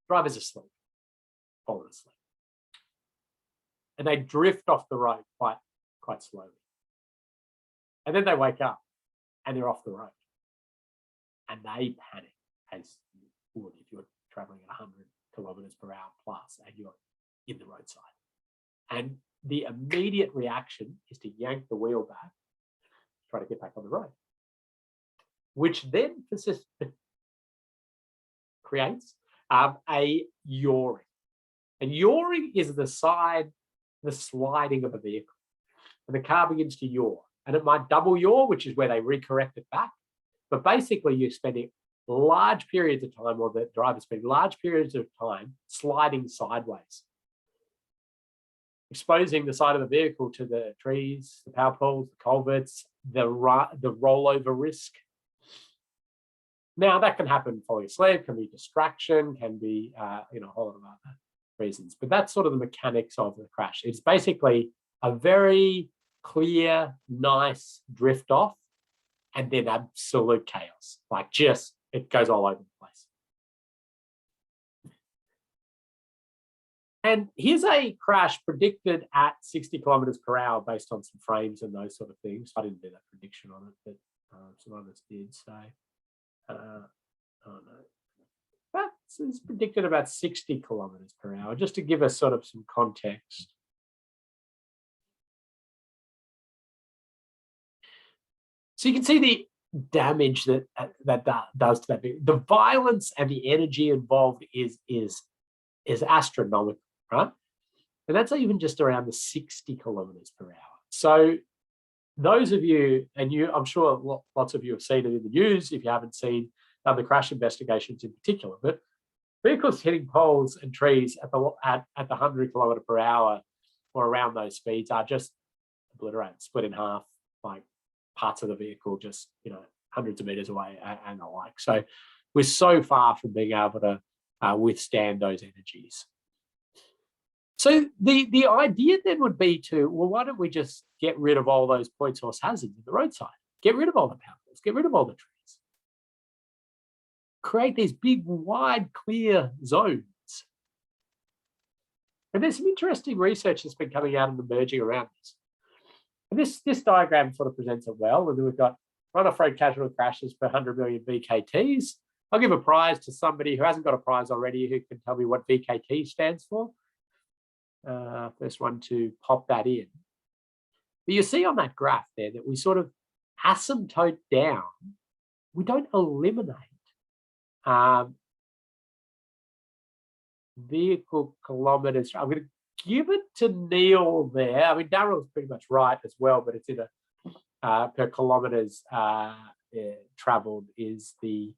Driver's asleep, falling asleep. And they drift off the road quite slowly. And then they wake up and they're off the road. And they panic, as you would if you're traveling at 100 kilometers per hour plus and you're in the roadside. And the immediate reaction is to yank the wheel back, try to get back on the road, which then creates a yawing. And yawing is the sliding of a vehicle. And the car begins to yaw. And it might double yaw, which is where they recorrect it back. But basically, you're spending large periods of time, or the driver's spending large periods of time sliding sideways, exposing the side of the vehicle to the trees, the power poles, the culverts, the rollover risk. Now, that can happen falling asleep, can be distraction, can be a whole lot of other reasons. But that's sort of the mechanics of the crash. It's basically a very clear, nice drift off, and then absolute chaos. Like just, it goes all over the place. And here's a crash predicted at 60 kilometers per hour based on some frames and those sort of things. I didn't do that prediction on it, but some others did. So, oh no. It's predicted about 60 kilometers per hour, just to give us sort of some context. So you can see the damage that does to that. The violence and the energy involved is astronomical, right? And that's even just around the 60 kilometers per hour. So those of you, and I'm sure lots of you have seen it in the news if you haven't seen the crash investigations in particular, but vehicles hitting poles and trees at the 100 kilometer per hour or around those speeds are just obliterated, split in half, like parts of the vehicle just, hundreds of meters away and the like. So we're so far from being able to withstand those energies. So the idea then would be why don't we just get rid of all those point source hazards at the roadside? Get rid of all the power poles, get rid of all the trees. Create these big, wide, clear zones. And there's some interesting research that's been coming out and emerging around this. And this diagram sort of presents it well. And then we've got run-off road casualty crashes per 100 million VKTs. I'll give a prize to somebody who hasn't got a prize already who can tell me what VKT stands for. First one to pop that in. But you see on that graph there that we sort of asymptote down. We don't eliminate vehicle kilometers. I'm going to give it to Neil there. I mean, Darryl's pretty much right as well, but it's in a per kilometers traveled is the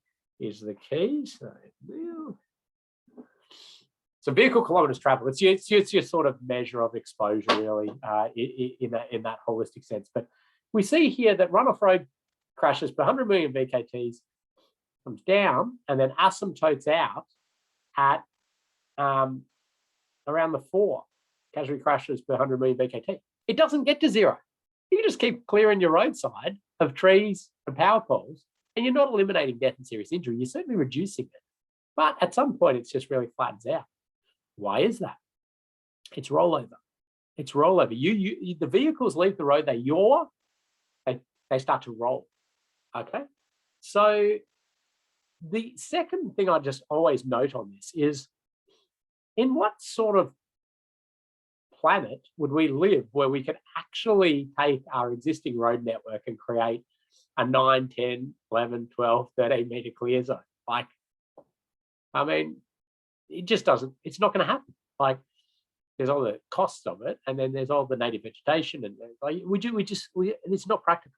key. So vehicle kilometers traveled. It's your sort of measure of exposure, really, in that holistic sense. But we see here that run-off road crashes per 100 million VKTs comes down and then asymptotes out at around the 4 casualty crashes per 100 million VKT. It doesn't get to 0. You can just keep clearing your roadside of trees and power poles, and you're not eliminating death and serious injury. You're certainly reducing it. But at some point, it's just really flattens out. Why is that? It's rollover. It's rollover. The vehicles leave the road, they yaw, they start to roll. Okay. So the second thing I just always note on this is, in what sort of planet would we live where we could actually take our existing road network and create a 9, 10, 11, 12, 13 meter clear zone? Like, I mean, it just doesn't, it's not going to happen. Like, there's all the costs of it, and then there's all the native vegetation, and like, it's not practical.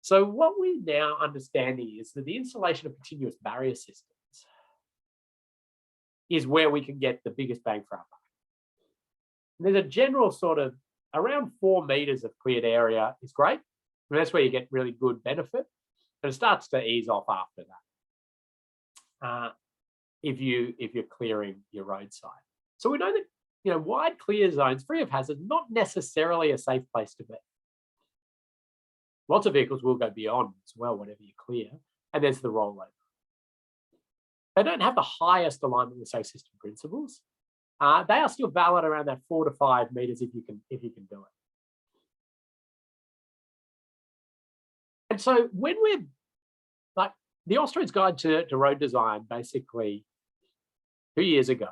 So what we're now understanding is that the installation of continuous barrier systems is where we can get the biggest bang for our buck. There's a general sort of around 4 meters of cleared area is great. And that's where you get really good benefit. But it starts to ease off after that. If you're clearing your roadside. So we know that wide clear zones free of hazard, not necessarily a safe place to be. Lots of vehicles will go beyond as well, whatever you clear. And there's the rollover. They don't have the highest alignment with safe system principles. They are still valid around that 4 to 5 meters if you can do it. And so when we're like the Austroads Guide to Road Design, basically 2 years ago,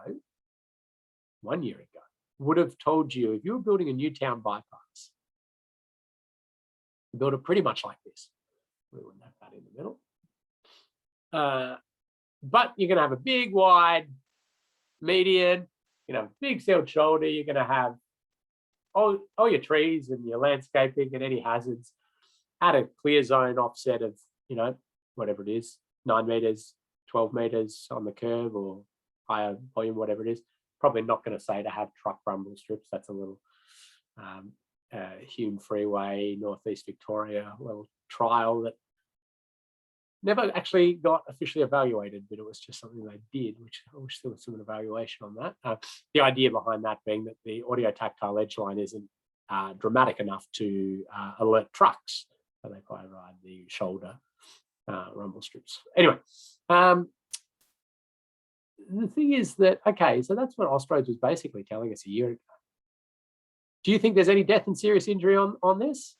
1 year ago, would have told you if you were building a new town bypass, build it pretty much like this. We wouldn't have that in the middle. But you're going to have a big, wide median, a big sealed shoulder. You're going to have all your trees and your landscaping and any hazards at a clear zone offset of, whatever it is, 9 meters, 12 meters on the curb or higher volume, whatever it is. Probably not going to say to have truck rumble strips. That's a little Hume Freeway, Northeast Victoria, little trial that never actually got officially evaluated, but it was just something they did, which I wish there was some evaluation on that. The idea behind that being that the audio tactile edge line isn't dramatic enough to alert trucks, so they probably ride the shoulder rumble strips. Anyway, the thing is that, okay, so that's what Austroads was basically telling us a year ago. Do you think there's any death and serious injury on this?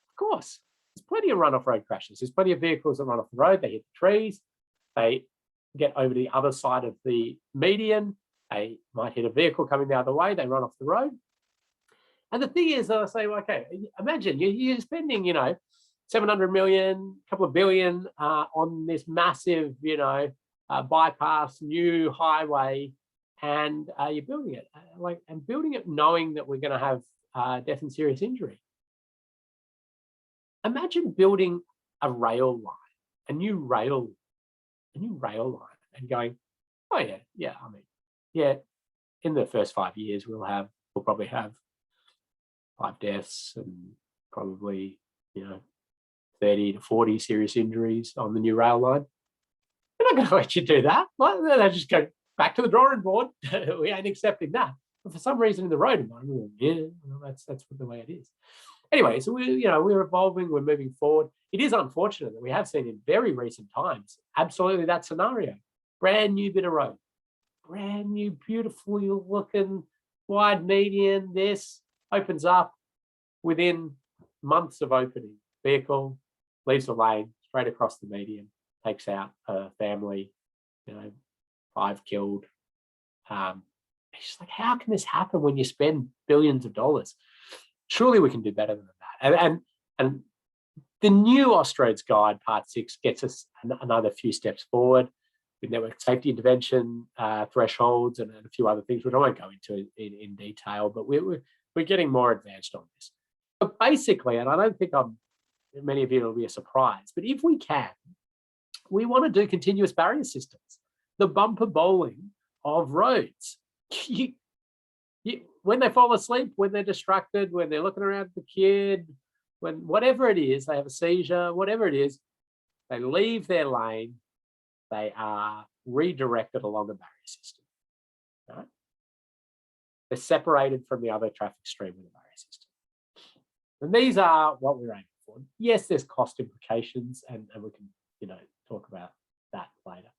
Of course. There's plenty of run-off road crashes. There's plenty of vehicles that run off the road. They hit the trees. They get over the other side of the median. They might hit a vehicle coming the other way. They run off the road. And the thing is, I say, well, okay, imagine you're spending, 700 million, a couple of billion on this massive, bypass, new highway, and you're building it, and building it knowing that we're going to have death and serious injury. Imagine building a rail line, a new rail line, and going, oh yeah, in the first 5 years we'll probably have 5 deaths and probably 30 to 40 serious injuries on the new rail line. They're not going to let you do that. Well, they just go back to the drawing board. We ain't accepting that. But for some reason in the road environment, that's the way it is. Anyway, so we're evolving, we're moving forward. It is unfortunate that we have seen in very recent times, absolutely that scenario. Brand new bit of road, brand new, beautifully looking, wide median. This opens up within months of opening. Vehicle leaves the lane straight across the median, takes out a family, 5 killed. It's just like, how can this happen when you spend billions of dollars? Surely we can do better than that. And the new Austroads Guide, Part 6, gets us another few steps forward with network safety intervention thresholds and a few other things, which I won't go into in detail, but we're getting more advanced on this. But basically, and I don't think many of you will be a surprise, but if we can, we want to do continuous barrier systems, the bumper bowling of roads. When they fall asleep, when they're distracted, when they're looking around the kid, when whatever it is, they have a seizure, whatever it is, they leave their lane, they are redirected along a barrier system. Right? They're separated from the other traffic stream with a barrier system. And these are what we're aiming for. Yes, there's cost implications, and we can talk about that later.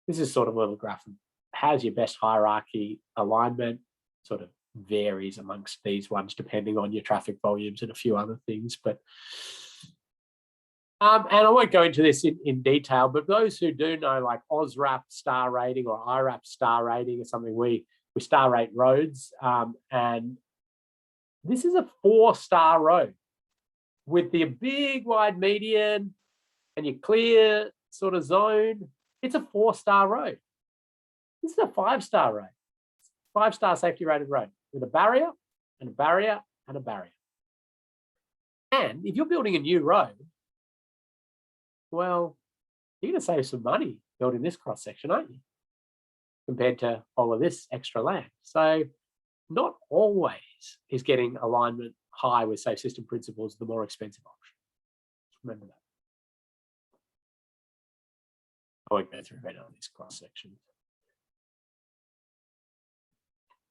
This is sort of a little graph of how's your best hierarchy alignment. Sort of varies amongst these ones depending on your traffic volumes and a few other things. But and I won't go into this in detail, but those who do know, like OSRAP star rating or IRAP star rating is something we star rate roads, and this is a 4-star road with the big wide median and your clear sort of zone. It's a 4-star road. This is a 5-star road, 5-star safety rated road with a barrier and a barrier and a barrier. And if you're building a new road, well, you're going to save some money building this cross section, aren't you? Compared to all of this extra land. So not always is getting alignment high with safe system principles the more expensive option. Remember that. I won't go through right on this cross section.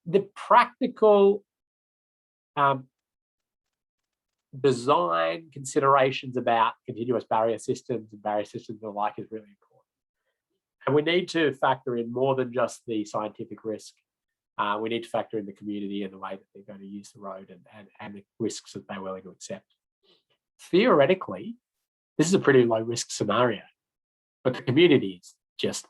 The practical design considerations about continuous barrier systems and barrier systems and the like is really important. And we need to factor in more than just the scientific risk. We need to factor in the community and the way that they're going to use the road and the risks that they're willing to accept. Theoretically, this is a pretty low risk scenario, but the community just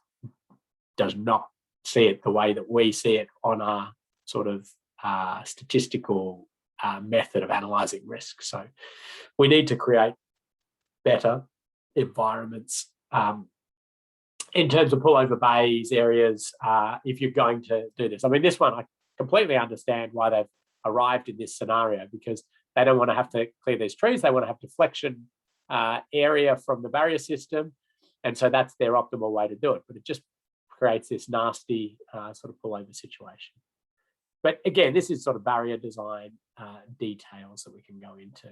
does not see it the way that we see it on our sort of statistical method of analysing risk. So we need to create better environments in terms of pullover bays, areas, if you're going to do this. I mean, this one, I completely understand why they've arrived in this scenario, because they don't want to have to clear these trees. They want to have deflection area from the barrier system. And so that's their optimal way to do it. But it just creates this nasty sort of pullover situation. But again, this is sort of barrier design details that we can go into.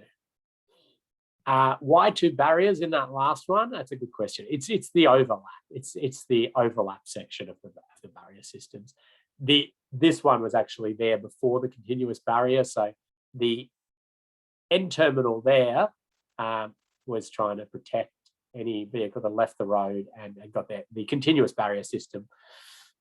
Why 2 barriers in that last one? That's a good question. It's the overlap. It's the overlap section of the barrier systems. This one was actually there before the continuous barrier. So the end terminal there was trying to protect any vehicle that left the road and got there. The continuous barrier system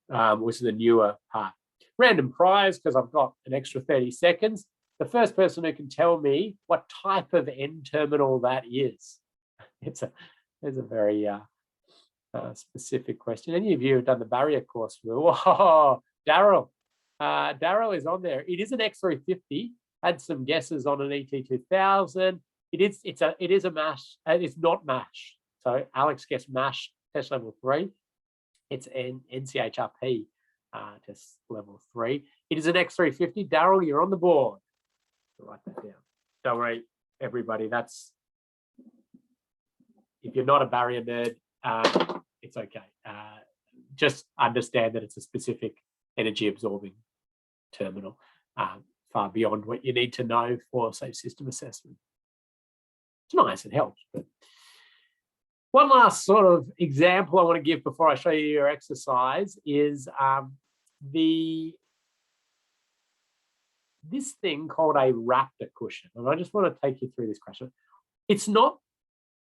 was the newer part. Random prize, because I've got an extra 30 seconds. The first person who can tell me what type of end terminal that is. It's a very specific question. Any of you have done the barrier course? Oh, Daryl. Daryl is on there. It is an X350. Had some guesses on an ET2000. It is a MASH. It's not MASH. So Alex guessed MASH test level 3. It's an NCHRP test level 3. It is an X350. Daryl, you're on the board. Write that down. Don't worry, everybody. That's, if you're not a barrier nerd, it's okay. Just understand that it's a specific energy absorbing terminal, far beyond what you need to know for safe system assessment. It's nice, it helps. But one last sort of example I want to give before I show you your exercise is this thing called a Raptor cushion. And I just want to take you through this question. It's not,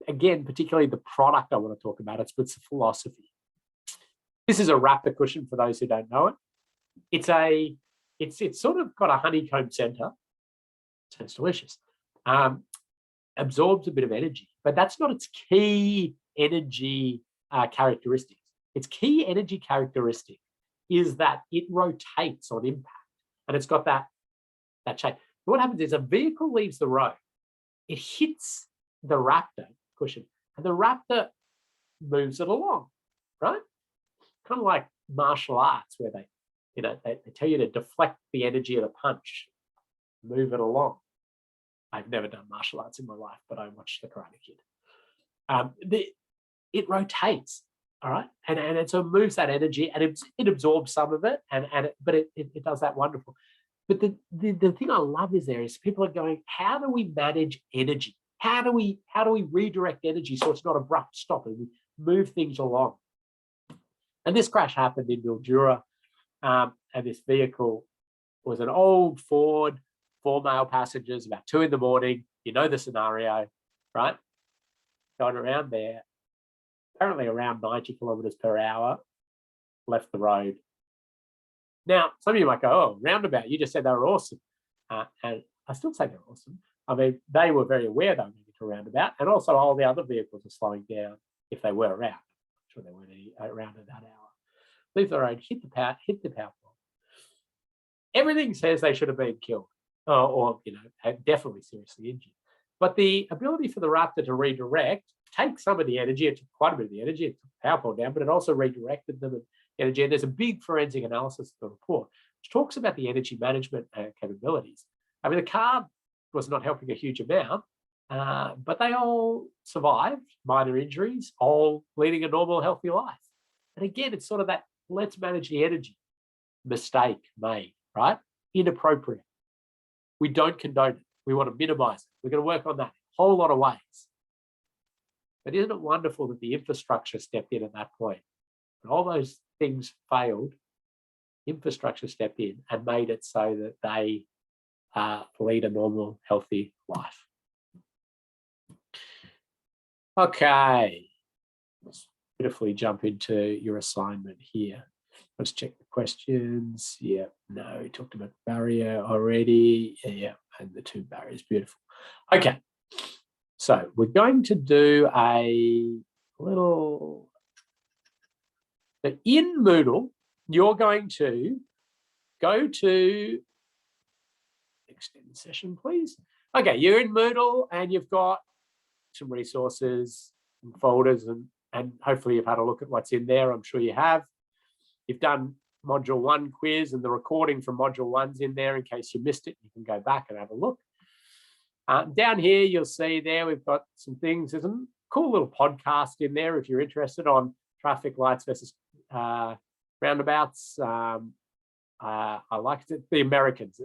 again, particularly the product I want to talk about, it's the philosophy. This is a Raptor cushion for those who don't know it. It's sort of got a honeycomb center. Sounds delicious. absorbs a bit of energy, but that's not its key energy characteristics. Its key energy characteristic is that it rotates on impact, and it's got that shape. What happens is a vehicle leaves the road, it hits the Raptor cushion, and the Raptor moves it along, right? Kind of like martial arts, where they tell you to deflect the energy of the punch, move it along. I've never done martial arts in my life, but I watched The Karate Kid. It rotates, all right, and it sort of moves that energy, and it absorbs some of it, but it does that wonderful. But the thing I love is people are going, how do we manage energy? How do we redirect energy so it's not abrupt stop and we move things along? And this crash happened in Mildura, and this vehicle was an old Ford, 4 male passengers, about 2 a.m. You know the scenario, right? Going around there, apparently around 90 km/h, left the road. Now, some of you might go, oh, roundabout, you just said they were awesome. And I still say they're awesome. I mean, they were very aware they were moving to a roundabout, and also all the other vehicles are slowing down if they were around. I'm sure they weren't around at that hour. Leave the road, hit the power pole. Everything says they should have been killed, or definitely seriously injured. But the ability for the Raptor to redirect, take some of the energy, it took quite a bit of the energy, it took the power pole down, but it also redirected them and energy. And there's a big forensic analysis of the report, which talks about the energy management capabilities. I mean, the car was not helping a huge amount, but they all survived, minor injuries, all leading a normal, healthy life. And again, it's sort of that, let's manage the energy. Mistake made, right? Inappropriate. We don't condone it. We want to minimize it. We're going to work on that a whole lot of ways. But isn't it wonderful that the infrastructure stepped in at that point? When all those things failed, infrastructure stepped in and made it so that they lead a normal, healthy life. Okay, let's beautifully jump into your assignment here. Let's check the questions. Yeah, no, we talked about the barrier already. Yeah, and the 2 barriers, beautiful. Okay, so we're going to do a little, in Moodle, you're going to go to, extend the session, please. Okay, you're in Moodle and you've got some resources and folders, and hopefully you've had a look at what's in there. I'm sure you have. You've done Module 1 quiz, and the recording from Module 1's in there in case you missed it. You can go back and have a look. Down here, you'll see there we've got some things. There's a cool little podcast in there if you're interested on traffic lights versus roundabouts. I like it. The Americans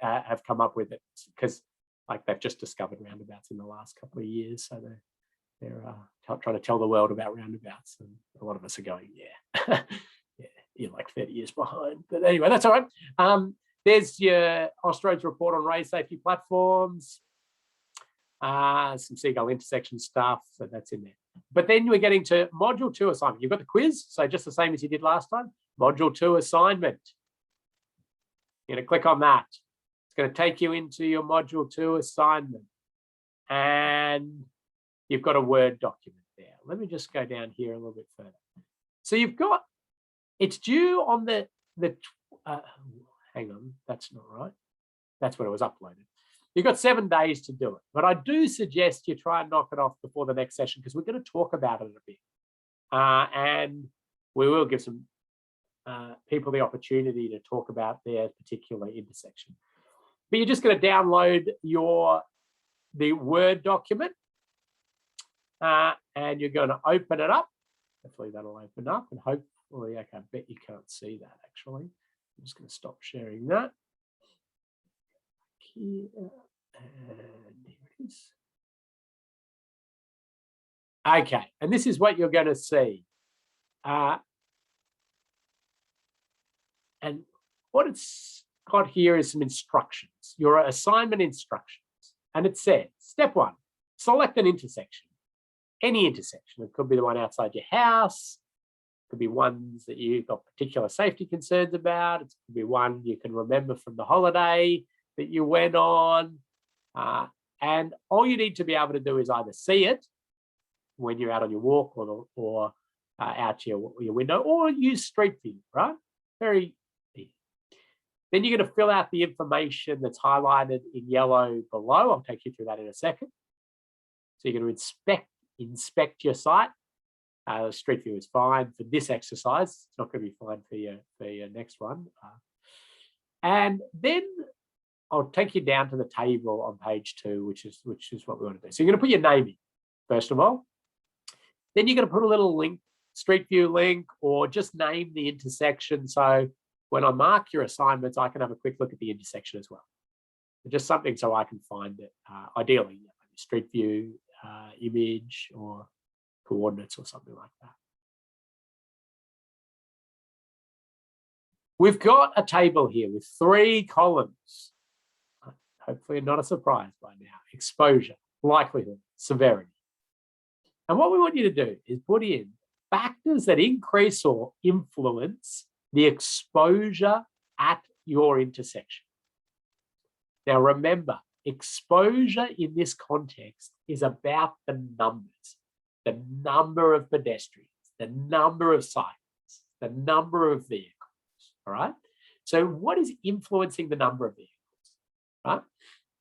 have come up with it because they've just discovered roundabouts in the last couple of years. So they're trying to tell the world about roundabouts, and a lot of us are going, yeah, yeah, you're like 30 years behind. But anyway, that's all right. There's your Austroads report on rail safety platforms, some seagull intersection stuff, so that's in there. But then we're getting to Module 2 assignment. You've got the quiz, so just the same as you did last time. Module 2 assignment. You're going to click on that. It's going to take you into your Module 2 assignment. And you've got a Word document there. Let me just go down here a little bit further. So you've got, it's due on hang on, that's not right. That's when it was uploaded. You've got 7 days to do it. But I do suggest you try and knock it off before the next session, because we're going to talk about it a bit. And we will give some people the opportunity to talk about their particular intersection. But you're just going to download the Word document, and you're going to open it up. Hopefully that'll open up, and hopefully, okay, I bet you can't see that actually. I'm just going to stop sharing that. Here, and here it is. Okay, and this is what you're going to see. And what it's got here is some instructions, your assignment instructions. And it says, step 1, select an intersection, any intersection. It could be the one outside your house. It could be ones that you've got particular safety concerns about. It could be one you can remember from the holiday that you went on. And all you need to be able to do is either see it when you're out on your walk or out your window, or use Street View, right? Very easy. Then you're going to fill out the information that's highlighted in yellow below. I'll take you through that in a second. So you're going to inspect your site. Street View is fine for this exercise. It's not going to be fine for your next one. And then I'll take you down to the table on page 2, which is what we want to do. So you're going to put your name in, first of all. Then you're going to put a little link, Street View link, or just name the intersection. So when I mark your assignments, I can have a quick look at the intersection as well. Just something so I can find it, ideally, Street View, image, or coordinates or something like that. We've got a table here with 3 columns. Hopefully not a surprise by now. Exposure, likelihood, severity. And what we want you to do is put in factors that increase or influence the exposure at your intersection. Now remember, exposure in this context is about the numbers, the number of pedestrians, the number of cyclists, the number of vehicles, all right? So what is influencing the number of vehicles, right?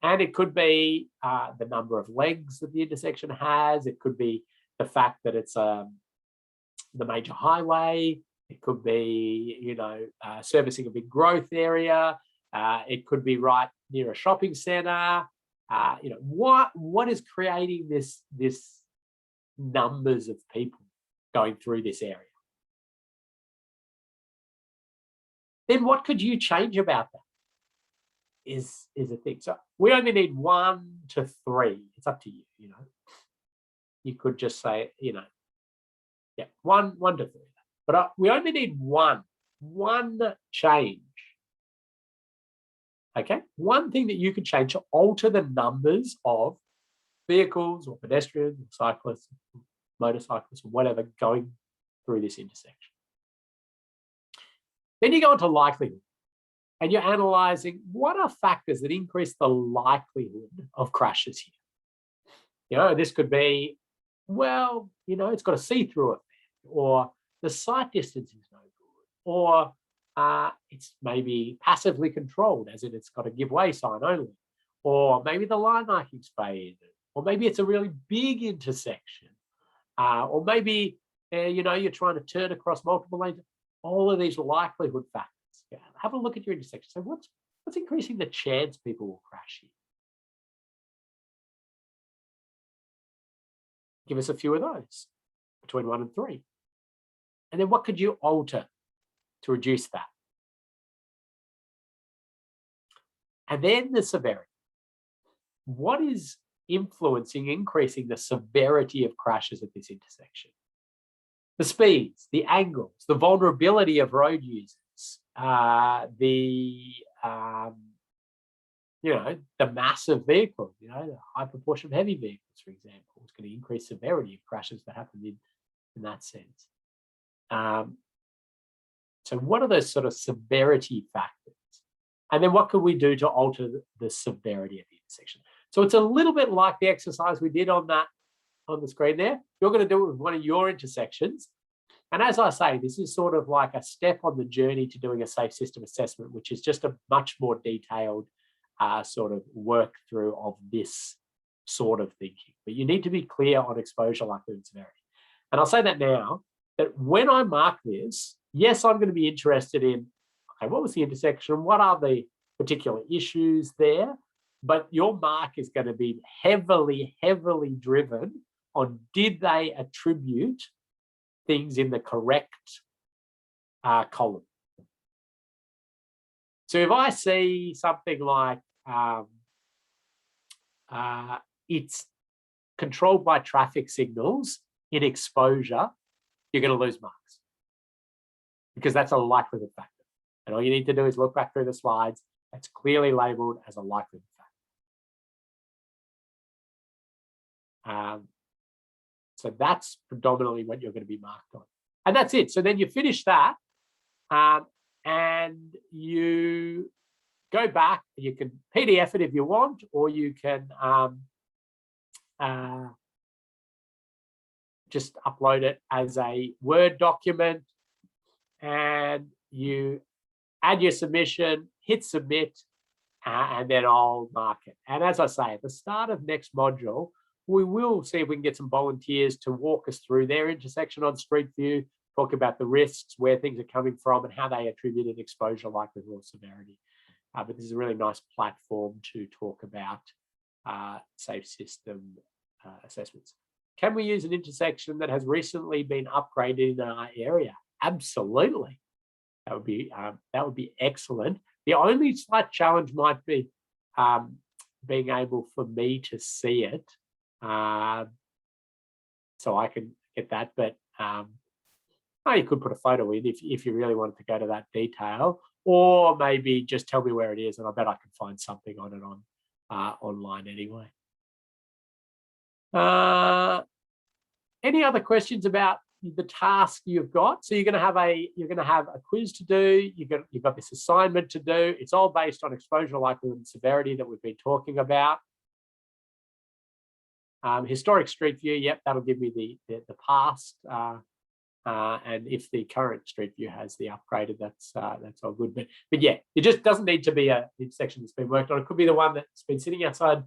And it could be the number of legs that the intersection has. It could be the fact that it's the major highway. It could be, servicing a big growth area. It could be right near a shopping center. What is creating this numbers of people going through this area? Then what could you change about that? Is a thing. So we only need 1 to 3. It's up to you. You could just say, 1 to 3. But we only need one change. Okay, one thing that you could change to alter the numbers of vehicles or pedestrians or cyclists, motorcyclists, or whatever going through this intersection. Then you go into likelihood. And you're analysing what are factors that increase the likelihood of crashes here. This could be, it's got a see-through effect, or the sight distance is no good, or it's maybe passively controlled, as in it's got a give way sign only, or maybe the line marking's faded, or maybe it's a really big intersection, or maybe you're trying to turn across multiple lanes. All of these likelihood factors. Have a look at your intersection. So what's increasing the chance people will crash here? Give us a few of those, between 1 and 3. And then what could you alter to reduce that? And then the severity. What is increasing the severity of crashes at this intersection? The speeds, the angles, the vulnerability of road users, the mass of vehicles, the high proportion of heavy vehicles, for example, is going to increase severity of crashes that happen in that sense. So what are those sort of severity factors? And then what could we do to alter the severity of the intersection? So it's a little bit like the exercise we did on the screen there. You're going to do it with one of your intersections. And as I say, this is sort of like a step on the journey to doing a safe system assessment, which is just a much more detailed sort of work through of this sort of thinking. But you need to be clear on exposure, likelihood, and severity. And I'll say that now, that when I mark this, yes, I'm going to be interested in, okay, what was the intersection? What are the particular issues there? But your mark is going to be heavily, heavily driven on, did they attribute things in the correct column? So if I see something like it's controlled by traffic signals in exposure, you're going to lose marks, because that's a likelihood factor. And all you need to do is look back through the slides. It's clearly labelled as a likelihood factor. So that's predominantly what you're going to be marked on. And that's it. So then you finish that and you go back. You can PDF it if you want, or you can just upload it as a Word document, and you add your submission, hit submit, and then I'll mark it. And as I say, at the start of next module, we will see if we can get some volunteers to walk us through their intersection on Street View, talk about the risks, where things are coming from, and how they attributed exposure, likelihood, or severity. But this is a really nice platform to talk about safe system assessments. Can we use an intersection that has recently been upgraded in our area? Absolutely. That would be excellent. The only slight challenge might be being able for me to see it, so I can get that. But you could put a photo in if you really wanted to go to that detail, or maybe just tell me where it is, and I bet I can find something on it online anyway. Any other questions about the task you've got? So you're going to have a quiz to do. You've got this assignment to do. It's all based on exposure, likelihood, and severity that we've been talking about. Historic Street View, yep, that'll give me the past. And if the current Street View has the upgraded, that's all good. But yeah, it just doesn't need to be a section that's been worked on. It could be the one that's been sitting outside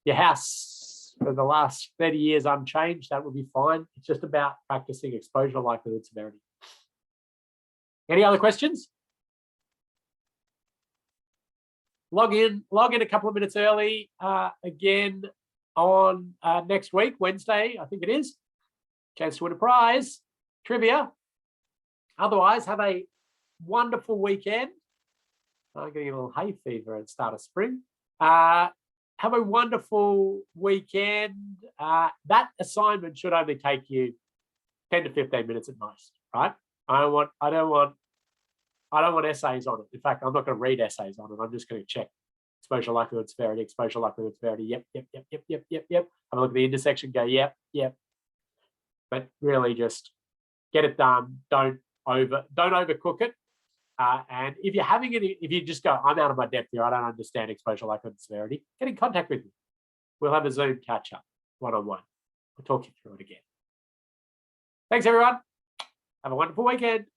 your house for the last 30 years unchanged. That would be fine. It's just about practicing exposure, likelihood, severity. Any other questions? Log in a couple of minutes early again on next week, Wednesday, I think it is. Chance to win a prize, trivia. Otherwise, have a wonderful weekend. I'm getting a little hay fever at the start of spring. Have a wonderful weekend. That assignment should only take you 10 to 15 minutes at most, right? I don't want essays on it. In fact, I'm not going to read essays on it. I'm just going to check exposure, likelihood, severity, exposure, likelihood, severity. Yep. Have a look at the intersection, go, yep. But really just get it done. Don't overcook it. And if you're having it, if you just go, I'm out of my depth here, I don't understand exposure, likelihood, and severity, get in contact with me. We'll have a Zoom catch up one-on-one. We'll talk you through it again. Thanks, everyone. Have a wonderful weekend.